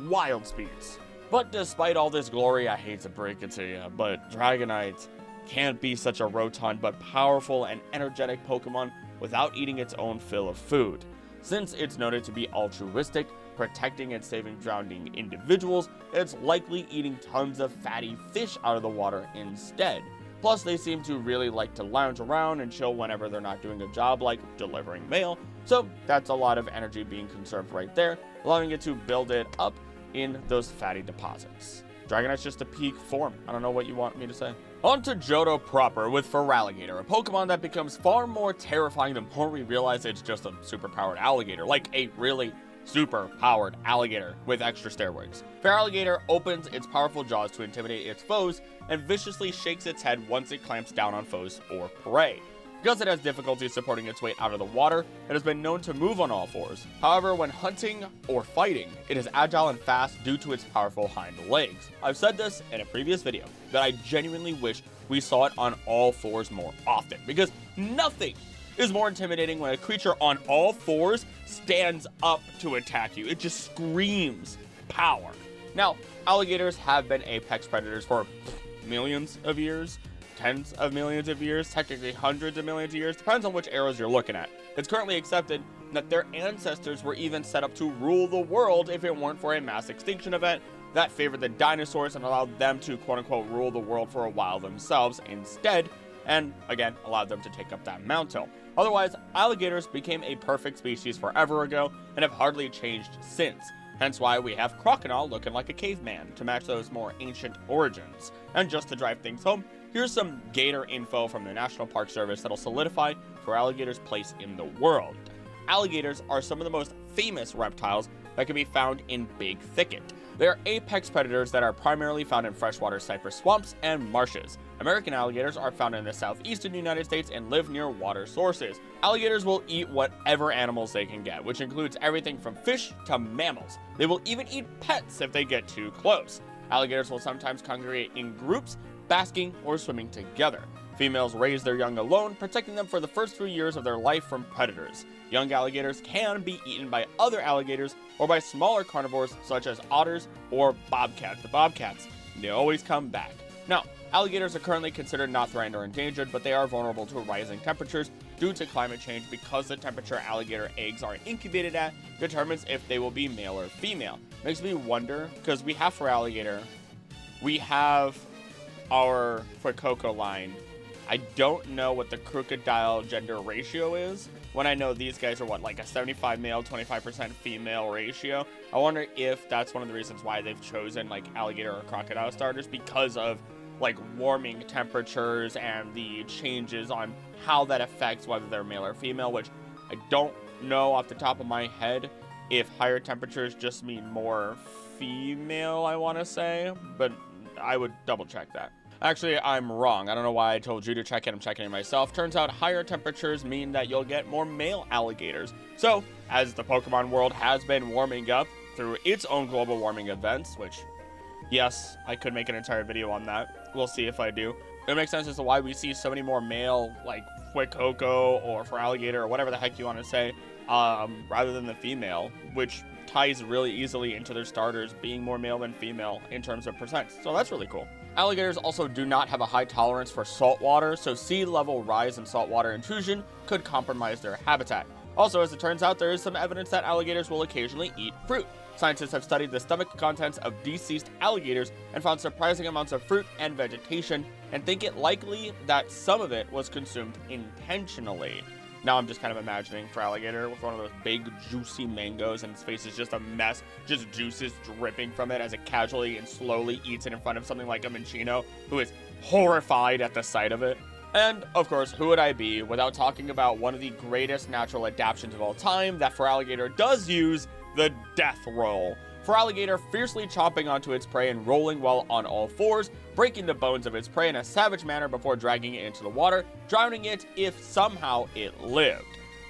Wild speeds. But despite all this glory, I hate to break it to you, but Dragonite can't be such a rotund but powerful and energetic Pokemon without eating its own fill of food. Since it's noted to be altruistic, protecting and saving drowning individuals, it's likely eating tons of fatty fish out of the water instead. Plus, they seem to really like to lounge around and chill whenever they're not doing a job like delivering mail, so that's a lot of energy being conserved right there, allowing it to build it up in those fatty deposits. Dragonite's just a peak form. I don't know what you want me to say. On to Johto proper with Feraligatr, a Pokemon that becomes far more terrifying the more we realize it's just a super-powered alligator, like a really super-powered alligator with extra steroids. Feraligatr opens its powerful jaws to intimidate its foes and viciously shakes its head once it clamps down on foes or prey. Because it has difficulty supporting its weight out of the water, it has been known to move on all fours. However, when hunting or fighting, it is agile and fast due to its powerful hind legs. I've said this in a previous video, that I genuinely wish we saw it on all fours more often, because nothing is more intimidating when a creature on all fours stands up to attack you. It just screams power. Now, alligators have been apex predators for millions of years, tens of millions of years, technically hundreds of millions of years, depends on which eras you're looking at. It's currently accepted that their ancestors were even set up to rule the world if it weren't for a mass extinction event that favored the dinosaurs and allowed them to quote-unquote rule the world for a while themselves instead, and again, allowed them to take up that mantle. Otherwise, alligators became a perfect species forever ago and have hardly changed since. Hence why we have Crocodile looking like a caveman to match those more ancient origins. And just to drive things home, here's some gator info from the National Park Service that'll solidify Feraligatr's place in the world. Alligators are some of the most famous reptiles that can be found in Big Thicket. They are apex predators that are primarily found in freshwater cypress swamps and marshes. American alligators are found in the southeastern United States and live near water sources. Alligators will eat whatever animals they can get, which includes everything from fish to mammals. They will even eat pets if they get too close. Alligators will sometimes congregate in groups, basking or swimming together. Females raise their young alone, protecting them for the first few years of their life from predators. Young alligators can be eaten by other alligators or by smaller carnivores such as otters or bobcats. The bobcats, they always come back. Now, alligators are currently considered not threatened or endangered, but they are vulnerable to rising temperatures due to climate change because the temperature alligator eggs are incubated at determines if they will be male or female. Makes me wonder, because we have for alligator, we have our Fuecoco line. I don't know what the crocodile gender ratio is, when I know these guys are what, like a 75 male, 25% female ratio. I wonder if that's one of the reasons why they've chosen like alligator or crocodile starters, because of like warming temperatures and the changes on how that affects whether they're male or female, which I don't know off the top of my head if higher temperatures just mean more female, I want to say, but I would double check that. Actually, I'm wrong. I don't know why I told you to check it. I'm checking it myself. Turns out higher temperatures mean that you'll get more male alligators. So, as the Pokemon world has been warming up through its own global warming events, which, yes, I could make an entire video on that. We'll see if I do. It makes sense as to why we see so many more male, like Fuecoco or Feraligatr or whatever the heck you want to say, rather than the female, which ties really easily into their starters being more male than female in terms of percent. So that's really cool. Alligators also do not have a high tolerance for salt water, so sea level rise and saltwater intrusion could compromise their habitat. Also, as it turns out, there is some evidence that alligators will occasionally eat fruit. Scientists have studied the stomach contents of deceased alligators and found surprising amounts of fruit and vegetation, and think it likely that some of it was consumed intentionally. Now I'm just kind of imagining Feraligatr with one of those big juicy mangoes and its face is just a mess, just juices dripping from it as it casually and slowly eats it in front of something like a Minccino who is horrified at the sight of it. And of course, who would I be without talking about one of the greatest natural adaptations of all time that Feraligatr does use, the death roll. Feraligatr fiercely chomping onto its prey and rolling while on all fours, breaking the bones of its prey in a savage manner before dragging it into the water, drowning it if somehow it lived.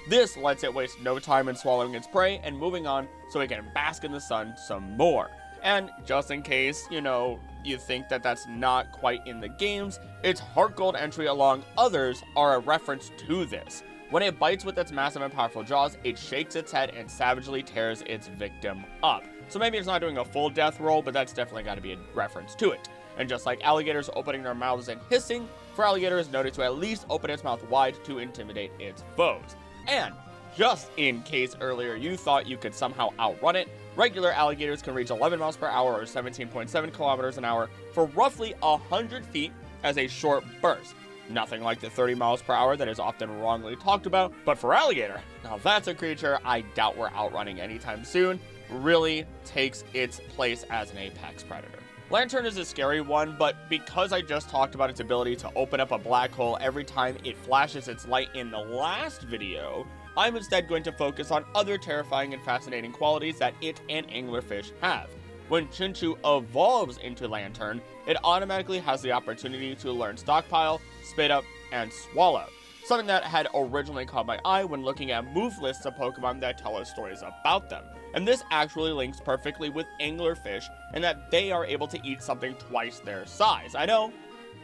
This lets it waste no time in swallowing its prey and moving on so it can bask in the sun some more. And just in case, you think that that's not quite in the games, its Heart Gold entry along others are a reference to this. When it bites with its massive and powerful jaws, it shakes its head and savagely tears its victim up. So maybe it's not doing a full death roll, but that's definitely got to be a reference to it. And just like alligators opening their mouths and hissing, Feraligatr is noted to at least open its mouth wide to intimidate its foes. And just in case earlier you thought you could somehow outrun it, regular alligators can reach 11 miles per hour or 17.7 kilometers an hour for roughly 100 feet as a short burst. Nothing like the 30 miles per hour that is often wrongly talked about, but for alligator, now that's a creature I doubt we're outrunning anytime soon, really takes its place as an apex predator. Lanturn is a scary one, but because I just talked about its ability to open up a black hole every time it flashes its light in the last video, I'm instead going to focus on other terrifying and fascinating qualities that it and anglerfish have. When Chinchou evolves into Lanturn, it automatically has the opportunity to learn Stockpile, Spit Up, and Swallow, something that had originally caught my eye when looking at move lists of Pokemon that tell us stories about them. And this actually links perfectly with anglerfish in that they are able to eat something twice their size. I know,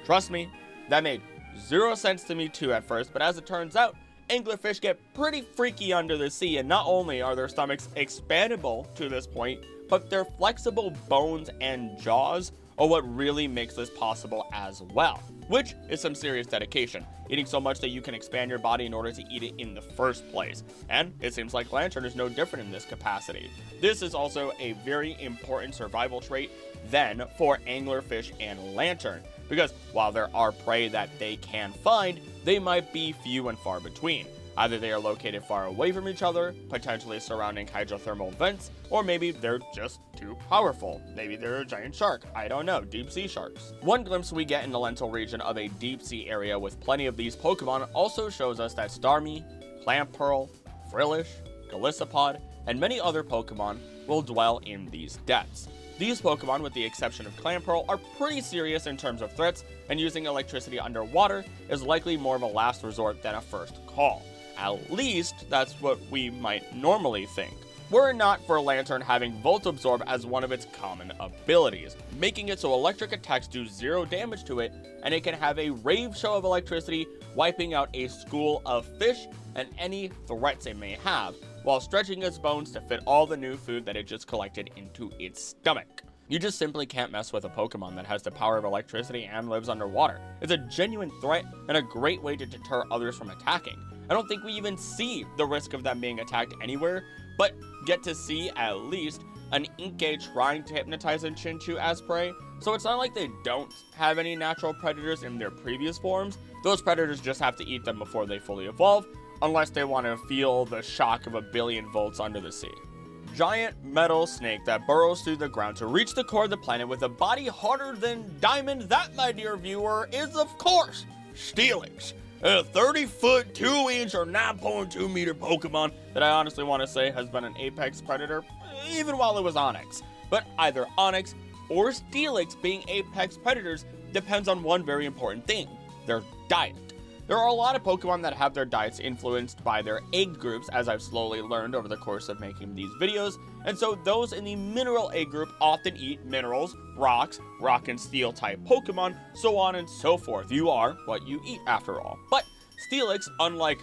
trust me, that made zero sense to me too at first, but as it turns out, anglerfish get pretty freaky under the sea, and not only are their stomachs expandable to this point, but their flexible bones and jaws are what really makes this possible as well, which is some serious dedication, eating so much that you can expand your body in order to eat it in the first place. And it seems like Lanturn is no different in this capacity. This is also a very important survival trait then for anglerfish and Lanturn, because while there are prey that they can find, they might be few and far between. Either they are located far away from each other, potentially surrounding hydrothermal vents, or maybe they're just too powerful. Maybe they're a giant shark, I don't know, deep sea sharks. One glimpse we get in the Lental region of a deep sea area with plenty of these Pokemon also shows us that Starmie, Clamperl, Frillish, Golisopod, and many other Pokemon will dwell in these depths. These Pokemon, with the exception of Clamperl, are pretty serious in terms of threats, and using electricity underwater is likely more of a last resort than a first call. At least, that's what we might normally think. Were it not for Lanturn having Volt Absorb as one of its common abilities, making it so electric attacks do zero damage to it, and it can have a rave show of electricity, wiping out a school of fish and any threats it may have, while stretching its bones to fit all the new food that it just collected into its stomach. You just simply can't mess with a Pokemon that has the power of electricity and lives underwater. It's a genuine threat and a great way to deter others from attacking. I don't think we even see the risk of them being attacked anywhere, but get to see at least an Inkay trying to hypnotize a Chinchou as prey. So it's not like they don't have any natural predators in their previous forms. Those predators just have to eat them before they fully evolve, unless they want to feel the shock of 1 billion volts under the sea. Giant metal snake that burrows through the ground to reach the core of the planet with a body harder than diamond. That, my dear viewer, is of course Steelix, a 30-foot, 2-inch, or 9.2 meter Pokemon that I honestly want to say has been an apex predator even while it was Onix. But either Onix or Steelix being apex predators depends on one very important thing: their diet. There are a lot of Pokemon that have their diets influenced by their egg groups, as I've slowly learned over the course of making these videos, and so those in the mineral egg group often eat minerals, rocks, rock and steel type Pokemon, so on and so forth. You are what you eat after all. But Steelix, unlike...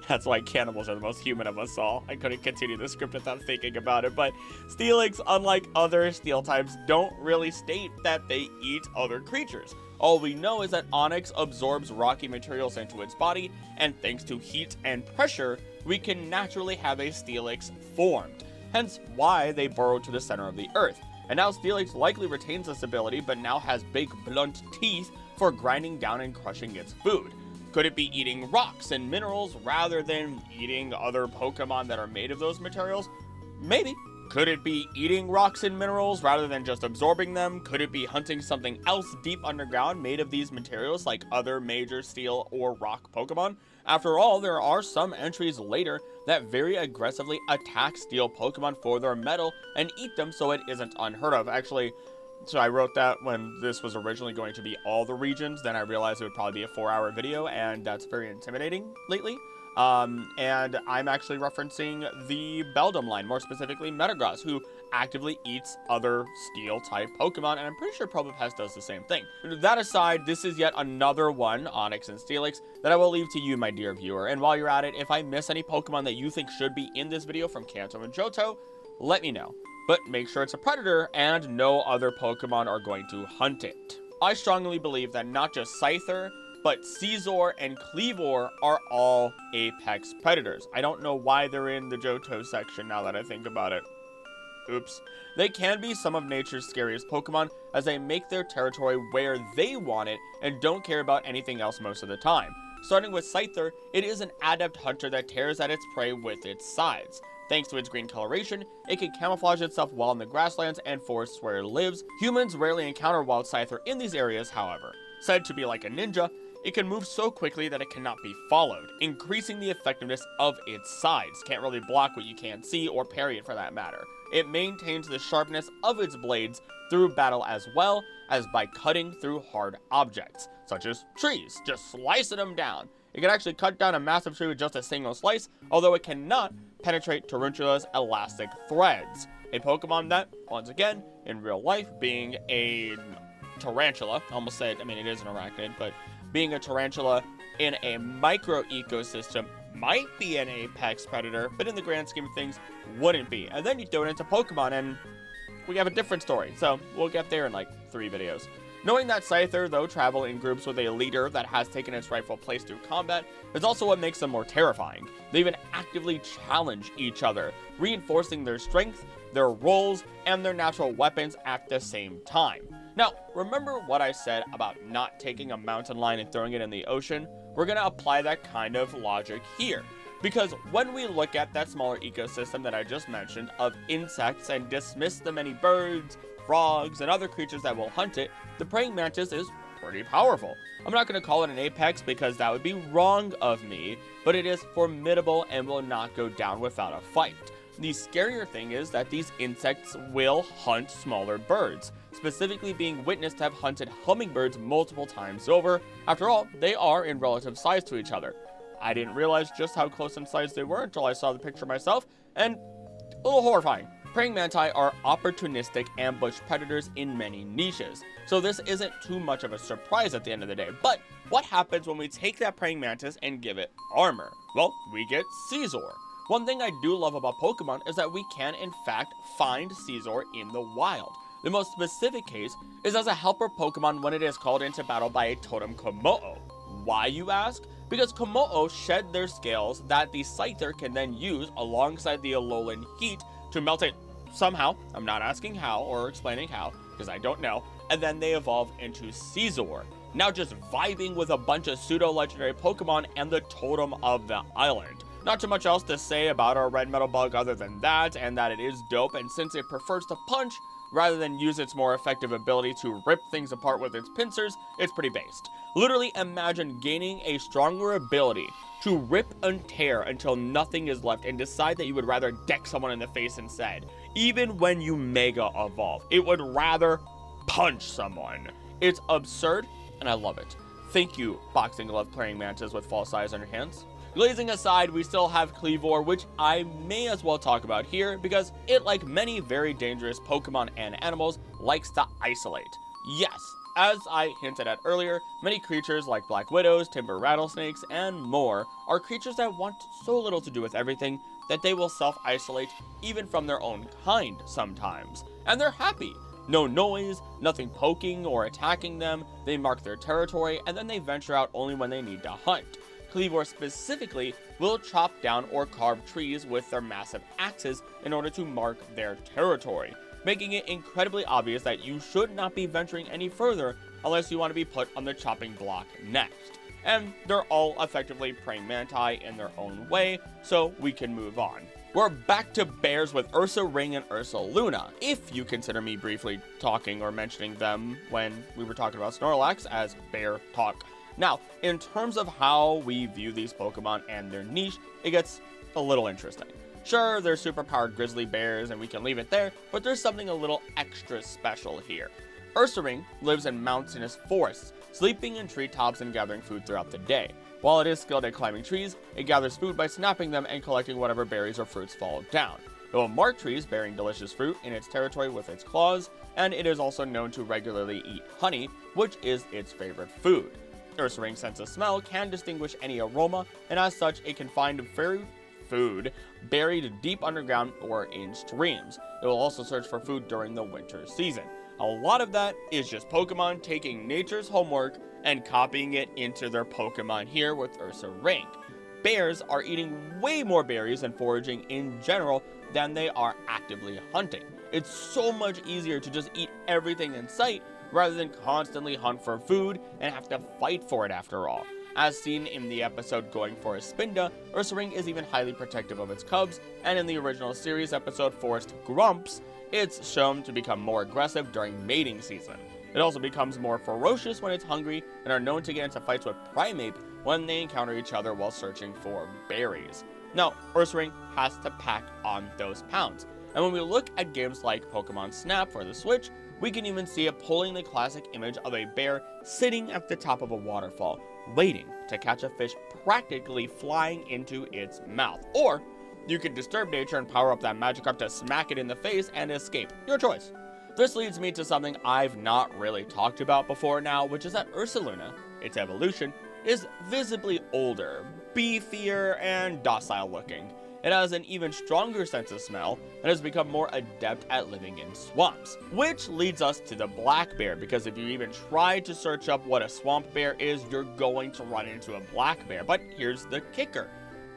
That's why cannibals are the most human of us all. I couldn't continue the script without thinking about it, but Steelix, unlike other steel types, don't really state that they eat other creatures. All we know is that Onix absorbs rocky materials into its body, and thanks to heat and pressure, we can naturally have a Steelix formed. Hence why they burrow to the center of the earth. And now Steelix likely retains this ability, but now has big blunt teeth for grinding down and crushing its food. Could it be eating rocks and minerals rather than eating other Pokemon that are made of those materials? Maybe. Could it be eating rocks and minerals rather than just absorbing them? Could it be hunting something else deep underground made of these materials like other major steel or rock Pokemon? After all, there are some entries later that very aggressively attack steel Pokemon for their metal and eat them, so it isn't unheard of. Actually, so I wrote that when this was originally going to be all the regions, then I realized it would probably be a 4-hour video, and that's very intimidating lately. And I'm actually referencing the Beldum line, more specifically Metagross, who actively eats other steel-type Pokemon, and I'm pretty sure Probopass does the same thing. That aside, this is yet another one, Onix and Steelix, that I will leave to you, my dear viewer. And while you're at it, if I miss any Pokemon that you think should be in this video from Kanto and Johto, let me know. But make sure it's a predator, and no other Pokemon are going to hunt it. I strongly believe that not just Scyther, but Scizor and Kleavor are all apex predators. I don't know why they're in the Johto section now that I think about it. Oops. They can be some of nature's scariest Pokemon, as they make their territory where they want it and don't care about anything else most of the time. Starting with Scyther, it is an adept hunter that tears at its prey with its sides. Thanks to its green coloration, it can camouflage itself well in the grasslands and forests where it lives. Humans rarely encounter wild Scyther in these areas, however. Said to be like a ninja, it can move so quickly that it cannot be followed, increasing the effectiveness of its sides. Can't really block what you can't see, or parry it for that matter. It maintains the sharpness of its blades through battle, as well as by cutting through hard objects, such as trees, just slicing them down. It can actually cut down a massive tree with just a single slice, although it cannot penetrate Taruntula's elastic threads. A Pokemon that, once again, in real life, being a tarantula, almost said, I mean, it is an arachnid, but being a tarantula in a micro ecosystem might be an apex predator, but in the grand scheme of things, wouldn't be. And then you throw it into Pokemon, and we have a different story. So we'll get there in like 3 videos. Knowing that Scyther, though, travel in groups with a leader that has taken its rightful place through combat is also what makes them more terrifying. They even actively challenge each other, reinforcing their strength, their roles, and their natural weapons at the same time. Now, remember what I said about not taking a mountain lion and throwing it in the ocean? We're going to apply that kind of logic here. Because when we look at that smaller ecosystem that I just mentioned of insects and dismiss the many birds, frogs, and other creatures that will hunt it, the praying mantis is pretty powerful. I'm not going to call it an apex because that would be wrong of me, but it is formidable and will not go down without a fight. The scarier thing is that these insects will hunt smaller birds, specifically being witnessed to have hunted hummingbirds multiple times over. After all, they are in relative size to each other. I didn't realize just how close in size they were until I saw the picture myself, and a little horrifying. Praying mantis are opportunistic ambush predators in many niches, so this isn't too much of a surprise at the end of the day. But what happens when we take that praying mantis and give it armor? Well, we get Scizor. One thing I do love about Pokemon is that we can in fact find Scizor in the wild. The most specific case is as a helper Pokemon when it is called into battle by a totem Komodo. Why, you ask? Because Komodo shed their scales that the Scyther can then use alongside the Alolan heat to melt it somehow. I'm not asking how or explaining how, because I don't know. And then they evolve into Scizor, now just vibing with a bunch of pseudo-legendary Pokemon and the totem of the island. Not too much else to say about our red metal bug other than that, and that it is dope, and since it prefers to punch rather than use its more effective ability to rip things apart with its pincers, it's pretty based. Literally imagine gaining a stronger ability to rip and tear until nothing is left and decide that you would rather deck someone in the face instead. Even when you mega evolve, it would rather punch someone. It's absurd, and I love it. Thank you, boxing glove praying mantis with false eyes on your hands. Glazing aside, we still have Kleavor, which I may as well talk about here because it, like many very dangerous Pokemon and animals, likes to isolate. Yes, as I hinted at earlier, many creatures like Black Widows, Timber Rattlesnakes, and more are creatures that want so little to do with everything that they will self-isolate even from their own kind sometimes. And they're happy. No noise, nothing poking or attacking them, they mark their territory, and then they venture out only when they need to hunt. Kleavor specifically will chop down or carve trees with their massive axes in order to mark their territory, making it incredibly obvious that you should not be venturing any further unless you want to be put on the chopping block next. And they're all effectively praying mantis in their own way, so we can move on. We're back to bears with Ursaring and Ursaluna, if you consider me briefly talking or mentioning them when we were talking about Snorlax as bear talk. Now, in terms of how we view these Pokemon and their niche, it gets a little interesting. Sure, they're superpowered grizzly bears and we can leave it there, but there's something a little extra special here. Ursaring lives in mountainous forests, sleeping in treetops and gathering food throughout the day. While it is skilled at climbing trees, it gathers food by snapping them and collecting whatever berries or fruits fall down. It will mark trees bearing delicious fruit in its territory with its claws, and it is also known to regularly eat honey, which is its favorite food. Ursaring's sense of smell can distinguish any aroma, and as such, it can find food buried deep underground or in streams. It will also search for food during the winter season. A lot of that is just Pokemon taking nature's homework and copying it into their Pokemon here with Ursaring. Bears are eating way more berries and foraging in general than they are actively hunting. It's so much easier to just eat everything in sight rather than constantly hunt for food and have to fight for it after all. As seen in the episode Going for a Spinda, Ursaring is even highly protective of its cubs, and in the original series episode Forest Grumps, it's shown to become more aggressive during mating season. It also becomes more ferocious when it's hungry, and are known to get into fights with Primeape when they encounter each other while searching for berries. Now, Ursaring has to pack on those pounds, and when we look at games like Pokemon Snap for the Switch, we can even see it pulling the classic image of a bear sitting at the top of a waterfall, waiting to catch a fish practically flying into its mouth. Or you could disturb nature and power up that Magikarp to smack it in the face and escape. Your choice. This leads me to something I've not really talked about before now, which is that Ursaluna, its evolution, is visibly older, beefier, and docile looking. It has an even stronger sense of smell and has become more adept at living in swamps. Which leads us to the black bear, because if you even try to search up what a swamp bear is, you're going to run into a black bear. But here's the kicker.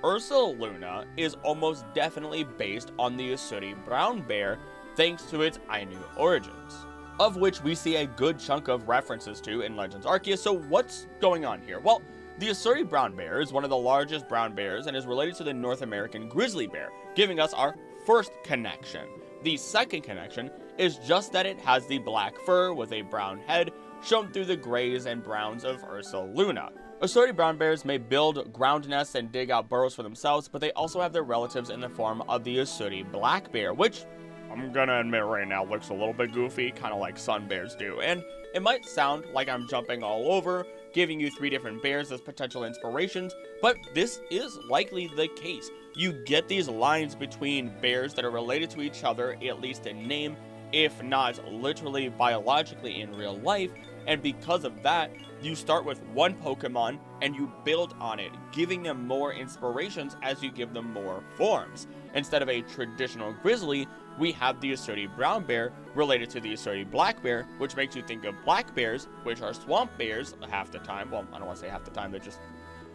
Ursaluna is almost definitely based on the Usuri brown bear thanks to its Ainu origins, of which we see a good chunk of references to in Legends Arceus. So what's going on here? Well, the Usuri brown bear is one of the largest brown bears and is related to the North American grizzly bear, giving us our first connection. The second connection is just that it has the black fur with a brown head shown through the grays and browns of Ursaluna. Usuri brown bears may build ground nests and dig out burrows for themselves, but they also have their relatives in the form of the Usuri black bear, which I'm gonna admit right now looks a little bit goofy, kind of like sun bears do. And it might sound like I'm jumping all over, giving you 3 different bears as potential inspirations, but this is likely the case. You get these lines between bears that are related to each other, at least in name, if not literally biologically in real life, and because of that, you start with one Pokemon and you build on it, giving them more inspirations as you give them more forms. Instead of a traditional grizzly, we have the Usuri brown bear related to the Usuri black bear, which makes you think of black bears, which are swamp bears half the time. Well, I don't want to say half the time, they're just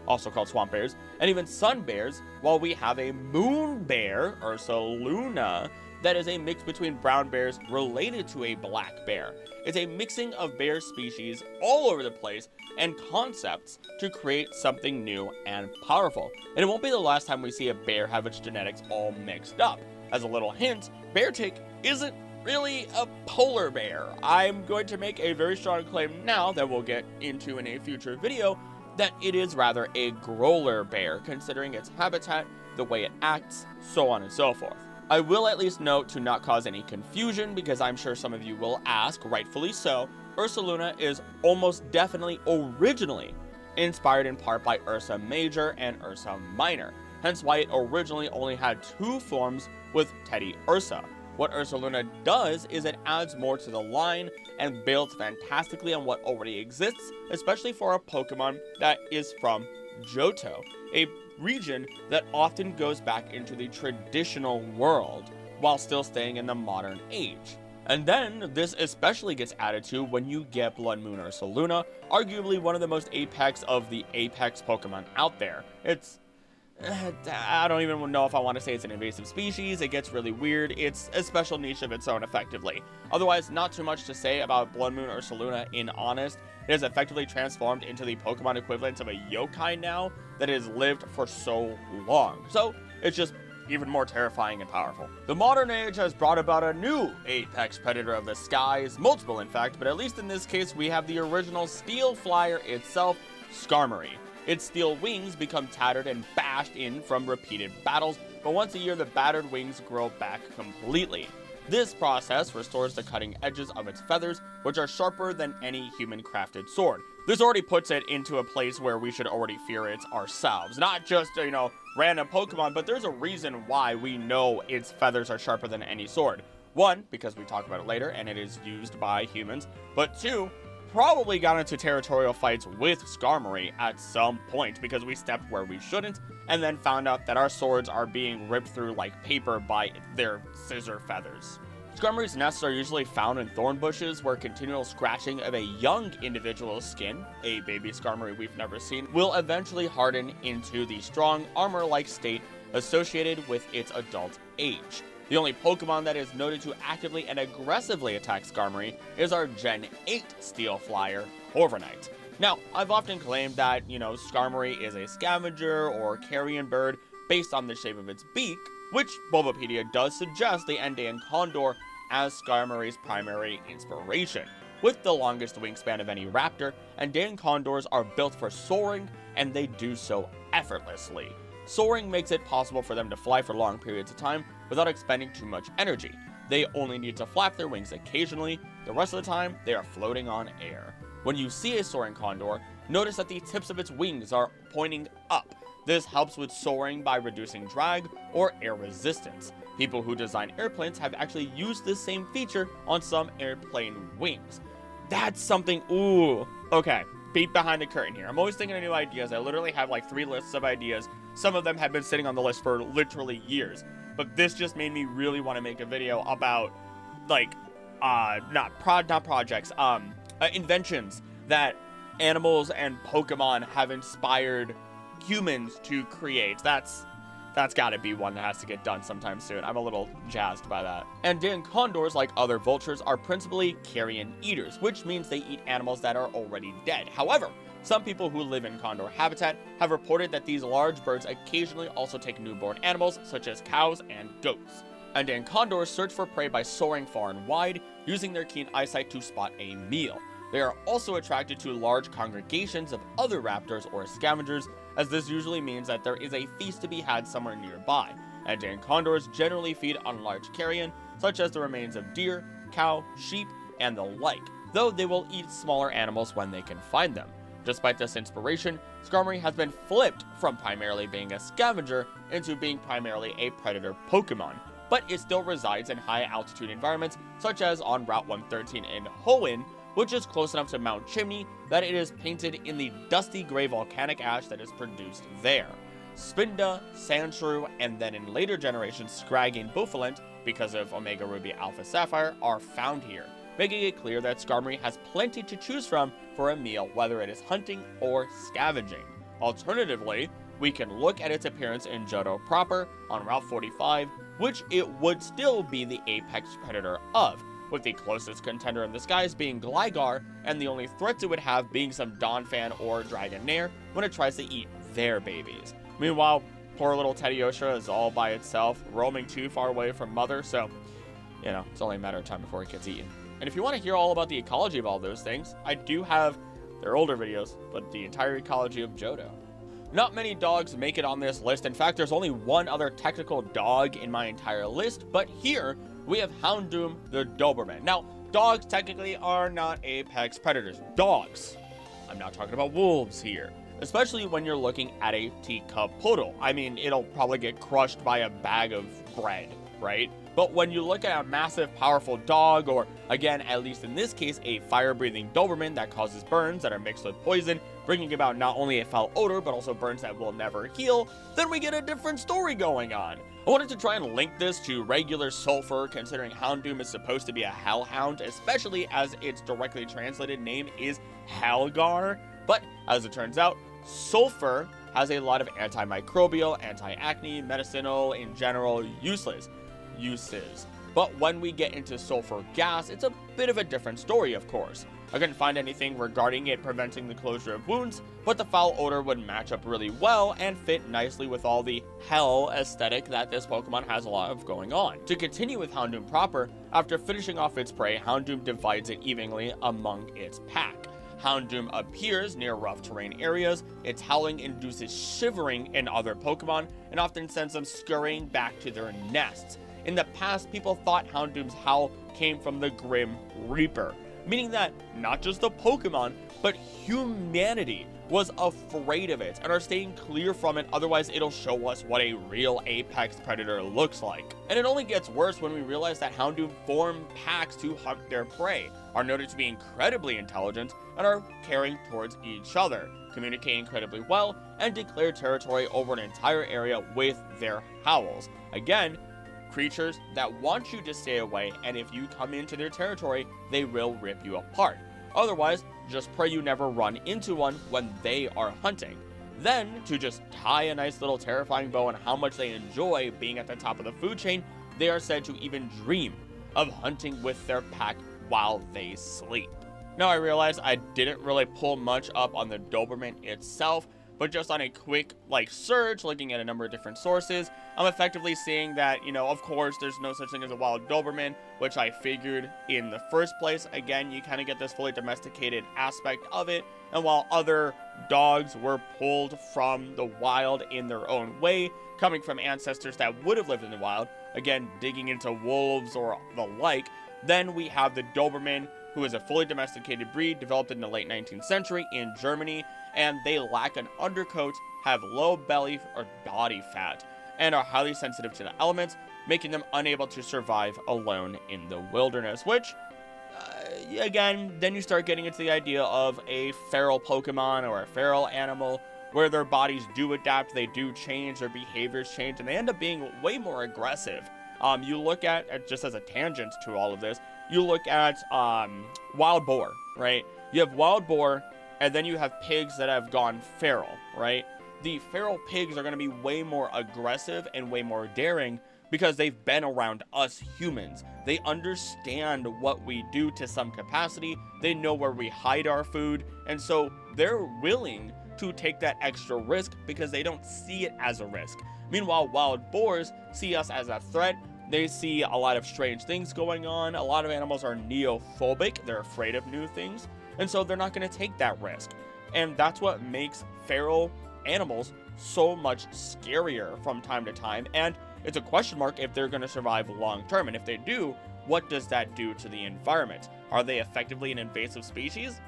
also called swamp bears, and even sun bears, while we have a moon bear, Ursaluna, that is a mix between brown bears related to a black bear. It's a mixing of bear species all over the place and concepts to create something new and powerful. And it won't be the last time we see a bear have its genetics all mixed up. As a little hint, Beartic isn't really a polar bear. I'm going to make a very strong claim now that we'll get into in a future video that it is rather a growler bear, considering its habitat, the way it acts, so on and so forth. I will at least note, to not cause any confusion, because I'm sure some of you will ask, rightfully so, Ursaluna is almost definitely originally inspired in part by Ursa Major and Ursa Minor, hence why it originally only had 2 forms with Teddy Ursa. What Ursaluna does is it adds more to the line and builds fantastically on what already exists, especially for a Pokemon that is from Johto, a region that often goes back into the traditional world while still staying in the modern age. And then this especially gets added to when you get Blood Moon Ursaluna, arguably one of the most apex of the apex Pokemon out there. I don't even know if I want to say it's an invasive species. It gets really weird. It's a special niche of its own, effectively. Otherwise, not too much to say about Blood Moon Ursaluna, in honest. It has effectively transformed into the Pokemon equivalent of a yokai now that has lived for so long. So it's just even more terrifying and powerful. The modern age has brought about a new apex predator of the skies, multiple in fact, but at least in this case we have the original steel flyer itself, Skarmory. Its steel wings become tattered and bashed in from repeated battles, but once a year the battered wings grow back completely. This process restores the cutting edges of its feathers, which are sharper than any human-crafted sword. This already puts it into a place where we should already fear it ourselves. Not just, random Pokemon, but there's a reason why we know its feathers are sharper than any sword. One, because we talk about it later, and it is used by humans. But two, probably got into territorial fights with Skarmory at some point because we stepped where we shouldn't, and then found out that our swords are being ripped through like paper by their scissor feathers. Skarmory's nests are usually found in thorn bushes where continual scratching of a young individual's skin, a baby Skarmory we've never seen, will eventually harden into the strong armor-like state associated with its adult age. The only Pokemon that is noted to actively and aggressively attack Skarmory is our Gen 8 Steel Flyer, Corviknight. Now, I've often claimed that, Skarmory is a scavenger or carrion bird based on the shape of its beak, which Bulbapedia does suggest the Andean Condor as Skarmory's primary inspiration. With the longest wingspan of any raptor, Andean Condors are built for soaring, and they do so effortlessly. Soaring makes it possible for them to fly for long periods of time without expending too much energy. They only need to flap their wings occasionally, the rest of the time they are floating on air. When you see a soaring condor, notice that the tips of its wings are pointing up. This helps with soaring by reducing drag or air resistance. People who design airplanes have actually used this same feature on some airplane wings. That's something, okay, peek behind the curtain here. I'm always thinking of new ideas. I literally have like 3 lists of ideas. Some of them have been sitting on the list for literally years. But this just made me really want to make a video about, inventions that animals and Pokemon have inspired humans to create. That's gotta be one that has to get done sometime soon. I'm a little jazzed by that. Andean condors, like other vultures, are principally carrion eaters, which means they eat animals that are already dead. However, some people who live in condor habitat have reported that these large birds occasionally also take newborn animals, such as cows and goats. Andean condors search for prey by soaring far and wide, using their keen eyesight to spot a meal. They are also attracted to large congregations of other raptors or scavengers, as this usually means that there is a feast to be had somewhere nearby. Andean condors generally feed on large carrion, such as the remains of deer, cow, sheep, and the like, though they will eat smaller animals when they can find them. Despite this inspiration, Skarmory has been flipped from primarily being a scavenger into being primarily a predator Pokemon, but it still resides in high altitude environments, such as on Route 113 in Hoenn, which is close enough to Mount Chimney that it is painted in the dusty gray volcanic ash that is produced there. Spinda, Sandshrew, and then in later generations Scraggy and Bouffalant, because of Omega Ruby Alpha Sapphire, are found here, making it clear that Skarmory has plenty to choose from for a meal, whether it is hunting or scavenging. Alternatively, we can look at its appearance in Johto proper on Route 45, which it would still be the apex predator of, with the closest contender in the skies being Gligar, and the only threats it would have being some Donphan or Dragonair when it tries to eat their babies. Meanwhile, poor little Teddiosha is all by itself, roaming too far away from mother, so, it's only a matter of time before it gets eaten. And if you want to hear all about the ecology of all those things, I do have their older videos, but the entire ecology of Johto. Not many dogs make it on this list. In fact, there's only one other technical dog in my entire list, but here we have Houndoom the Doberman. Now, dogs technically are not apex predators. Dogs. I'm not talking about wolves here. Especially when you're looking at a teacup poodle. I mean, it'll probably get crushed by a bag of bread, right? But when you look at a massive, powerful dog, or again, at least in this case, a fire-breathing Doberman that causes burns that are mixed with poison, bringing about not only a foul odor, but also burns that will never heal, then we get a different story going on. I wanted to try and link this to regular sulfur, considering Houndoom is supposed to be a hellhound, especially as its directly translated name is Helgar. But as it turns out, sulfur has a lot of antimicrobial, anti-acne, medicinal, in general uses. But when we get into sulfur gas, it's a bit of a different story, of course. I couldn't find anything regarding it preventing the closure of wounds, but the foul odor would match up really well and fit nicely with all the hell aesthetic that this Pokemon has a lot of going on. To continue with Houndoom proper, after finishing off its prey, Houndoom divides it evenly among its pack. Houndoom appears near rough terrain areas, its howling induces shivering in other Pokemon, and often sends them scurrying back to their nests. In the past, people thought Houndoom's howl came from the Grim Reaper, meaning that not just the Pokemon, but humanity was afraid of it and are staying clear from it, otherwise it'll show us what a real apex predator looks like. And it only gets worse when we realize that Houndoom form packs to hunt their prey, are noted to be incredibly intelligent, and are caring towards each other, communicate incredibly well, and declare territory over an entire area with their howls. Again, creatures that want you to stay away, and if you come into their territory, they will rip you apart. Otherwise, just pray you never run into one when they are hunting. Then, to just tie a nice little terrifying bow on how much they enjoy being at the top of the food chain, they are said to even dream of hunting with their pack while they sleep. Now I realize I didn't really pull much up on the Doberman itself, but just on a quick search, looking at a number of different sources, I'm effectively seeing that, of course, there's no such thing as a wild Doberman, which I figured in the first place. Again, you kind of get this fully domesticated aspect of it, and while other dogs were pulled from the wild in their own way, coming from ancestors that would have lived in the wild, again, digging into wolves or the like, then we have the Doberman, who is a fully domesticated breed developed in the late 19th century in Germany, and they lack an undercoat, have low belly or body fat, and are highly sensitive to the elements, making them unable to survive alone in the wilderness, which, again, then you start getting into the idea of a feral Pokemon or a feral animal, where their bodies do adapt, they do change, their behaviors change, and they end up being way more aggressive. You look at, just as a tangent to all of this, you look at wild boar, right? You have wild boar, and then you have pigs that have gone feral, right? The feral pigs are going to be way more aggressive and way more daring because they've been around us humans. They understand what we do to some capacity. They know where we hide our food, and so they're willing to take that extra risk because they don't see it as a risk. Meanwhile, wild boars see us as a threat. They see a lot of strange things going on. A lot of animals are neophobic. They're afraid of new things. And so they're not going to take that risk. And that's what makes feral animals so much scarier from time to time. And it's a question mark if they're going to survive long term. And if they do, what does that do to the environment? Are they effectively an invasive species?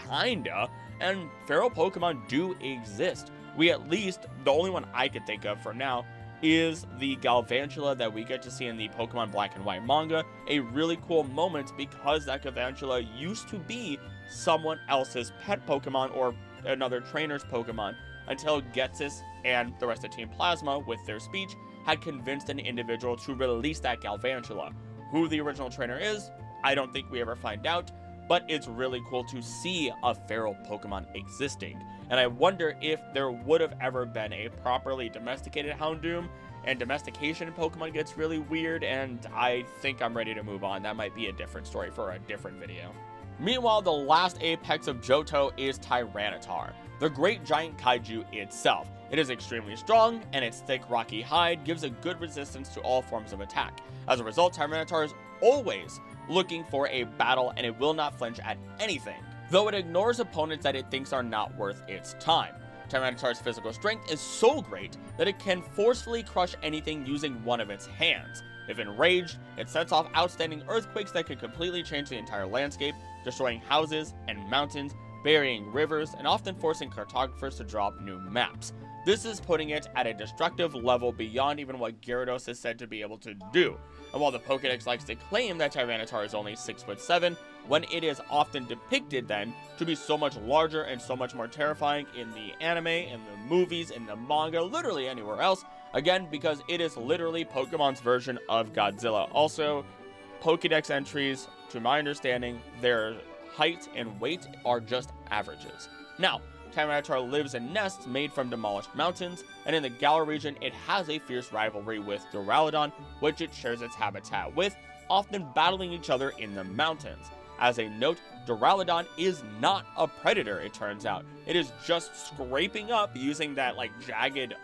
Kinda. And feral Pokemon do exist. The only one I could think of for now is the Galvantula that we get to see in the Pokemon Black and White manga. A really cool moment because that Galvantula used to be someone else's pet Pokemon or another trainer's Pokemon until Getsis and the rest of Team Plasma, with their speech, had convinced an individual to release that Galvantula. Who the original trainer is, I don't think we ever find out, but it's really cool to see a feral Pokemon existing. And I wonder if there would have ever been a properly domesticated Houndoom, and domestication in Pokemon gets really weird, and I think I'm ready to move on. That might be a different story for a different video. Meanwhile, the last apex of Johto is Tyranitar, the great giant kaiju itself. It is extremely strong, and its thick rocky hide gives a good resistance to all forms of attack. As a result, Tyranitar is always looking for a battle, and it will not flinch at anything, though it ignores opponents that it thinks are not worth its time. Tyranitar's physical strength is so great that it can forcefully crush anything using one of its hands. If enraged, it sets off outstanding earthquakes that could completely change the entire landscape, destroying houses and mountains, burying rivers, and often forcing cartographers to draw up new maps. This is putting it at a destructive level beyond even what Gyarados is said to be able to do. And while the Pokédex likes to claim that Tyranitar is only 6'7", when it is often depicted then to be so much larger and so much more terrifying in the anime, in the movies, in the manga, literally anywhere else, again, because it is literally Pokemon's version of Godzilla. Also, Pokédex entries, to my understanding, their height and weight are just averages. Now, Tyranitar lives in nests made from demolished mountains, and in the Galar region, it has a fierce rivalry with Duraludon, which it shares its habitat with, often battling each other in the mountains. As a note, Duraludon is not a predator, it turns out. It is just scraping up using that jagged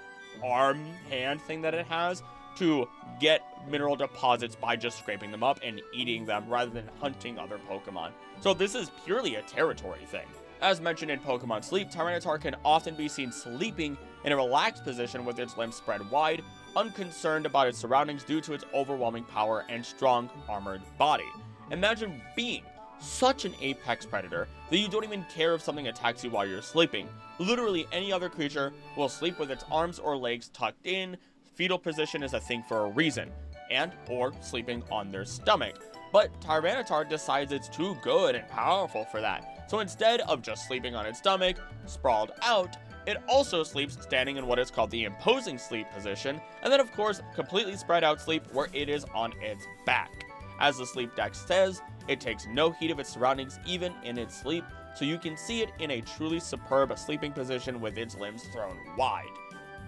arm hand thing that it has to get mineral deposits by just scraping them up and eating them rather than hunting other Pokemon. So this is purely a territory thing. As mentioned in Pokemon Sleep, Tyranitar can often be seen sleeping in a relaxed position with its limbs spread wide, unconcerned about its surroundings due to its overwhelming power and strong armored body. Imagine being such an apex predator that you don't even care if something attacks you while you're sleeping. Literally any other creature will sleep with its arms or legs tucked in. Fetal position is a thing for a reason, and or sleeping on their stomach. But Tyranitar decides it's too good and powerful for that. So instead of just sleeping on its stomach, sprawled out, it also sleeps standing in what is called the imposing sleep position, and then of course completely spread out sleep where it is on its back. As the sleep deck says, it takes no heed of its surroundings even in its sleep, so you can see it in a truly superb sleeping position with its limbs thrown wide.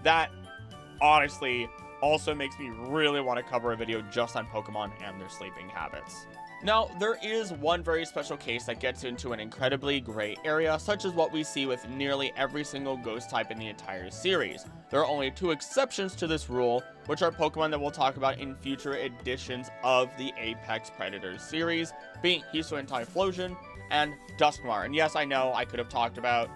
That honestly also makes me really want to cover a video just on Pokemon and their sleeping habits. Now, there is one very special case that gets into an incredibly gray area, such as what we see with nearly every single ghost type in the entire series. There are only two exceptions to this rule, which are Pokemon that we'll talk about in future editions of the Apex Predators series, being Hisuian Typhlosion and Duskmar. And yes, I know I could have talked about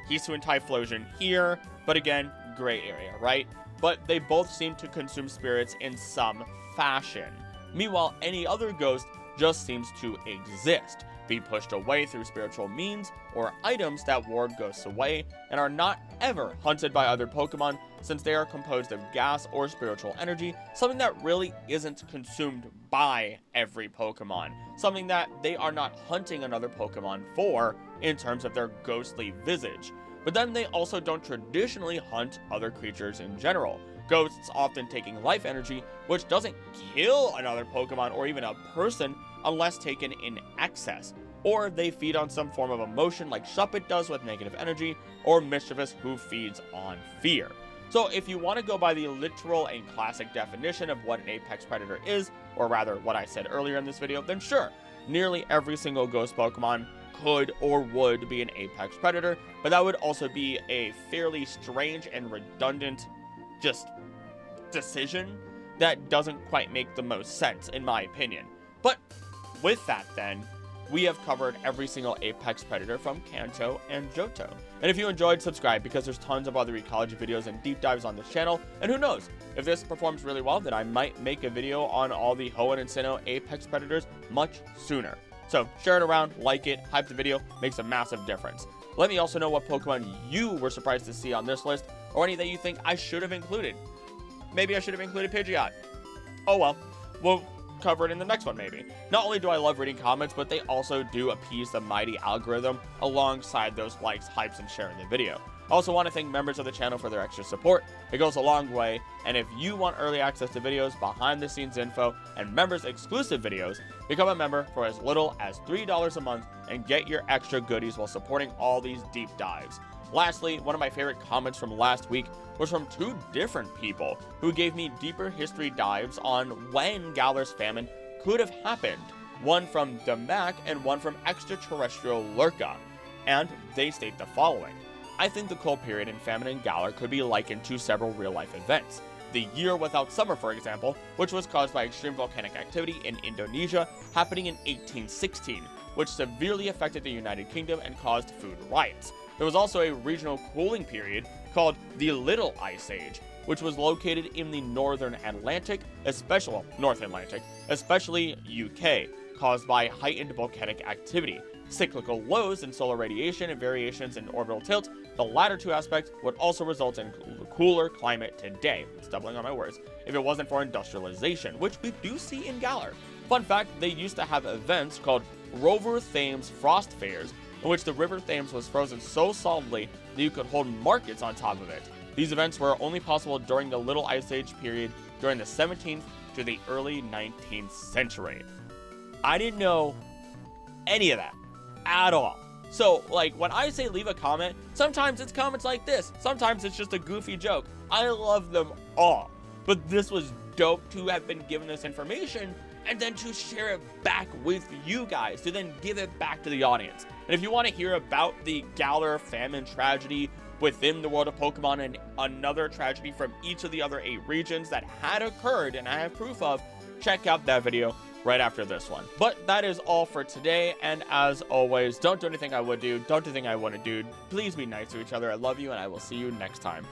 Hisuian Typhlosion here, but again, gray area, right? But they both seem to consume spirits in some fashion. Meanwhile, any other ghost just seems to exist, be pushed away through spiritual means or items that ward ghosts away, and are not ever hunted by other Pokemon since they are composed of gas or spiritual energy, something that really isn't consumed by every Pokemon, something that they are not hunting another Pokemon for in terms of their ghostly visage. But then they also don't traditionally hunt other creatures in general. Ghosts often taking life energy, which doesn't kill another Pokemon or even a person unless taken in excess, or they feed on some form of emotion like Sharpedo does with negative energy, or Mischievous who feeds on fear. So if you want to go by the literal and classic definition of what an apex predator is, or rather what I said earlier in this video, then sure, nearly every single ghost Pokemon could or would be an apex predator, but that would also be a fairly strange and redundant just decision that doesn't quite make the most sense in my opinion. But with that then, we have covered every single apex predator from Kanto and Johto. And if you enjoyed, subscribe because there's tons of other ecology videos and deep dives on this channel, and who knows, if this performs really well, then I might make a video on all the Hoenn and Sinnoh apex predators much sooner. So share it around, like it, hype the video, makes a massive difference. Let me also know what Pokemon you were surprised to see on this list, or any that you think I should have included. Maybe I should have included Pidgeot. Oh well, we'll cover it in the next one maybe. Not only do I love reading comments, but they also do appease the mighty algorithm alongside those likes, hypes, and sharing the video. I also want to thank members of the channel for their extra support. It goes a long way, and if you want early access to videos, behind the scenes info, and members exclusive videos, become a member for as little as $3 a month and get your extra goodies while supporting all these deep dives. Lastly, one of my favorite comments from last week was from two different people who gave me deeper history dives on when Galar's famine could have happened. One from Damak and one from extraterrestrial Lurka. And they state the following. I think the cold period in famine in Galar could be likened to several real-life events. The year without summer, for example, which was caused by extreme volcanic activity in Indonesia happening in 1816, which severely affected the United Kingdom and caused food riots. There was also a regional cooling period called the Little Ice Age, which was located in the North Atlantic, especially UK, caused by heightened volcanic activity. Cyclical lows in solar radiation and variations in orbital tilt, the latter two aspects would also result in cooler climate today. It's doubling on my words. If it wasn't for industrialization, which we do see in Galar. Fun fact, they used to have events called Rover Thames Frost Fairs, in which the River Thames was frozen so solidly that you could hold markets on top of it. These events were only possible during the Little Ice Age period during the 17th to the early 19th century. I didn't know any of that at all. So, like, when I say leave a comment, sometimes it's comments like this. Sometimes it's just a goofy joke. I love them all. But this was dope to have been given this information and then to share it back with you guys, to then give it back to the audience. And if you want to hear about the Galar famine tragedy within the world of Pokemon and another tragedy from each of the other 8 regions that had occurred and I have proof of, check out that video right after this one. But that is all for today, and as always, don't do anything I would do, don't do anything I wouldn't do. Please be nice to each other. I love you, and I will see you next time.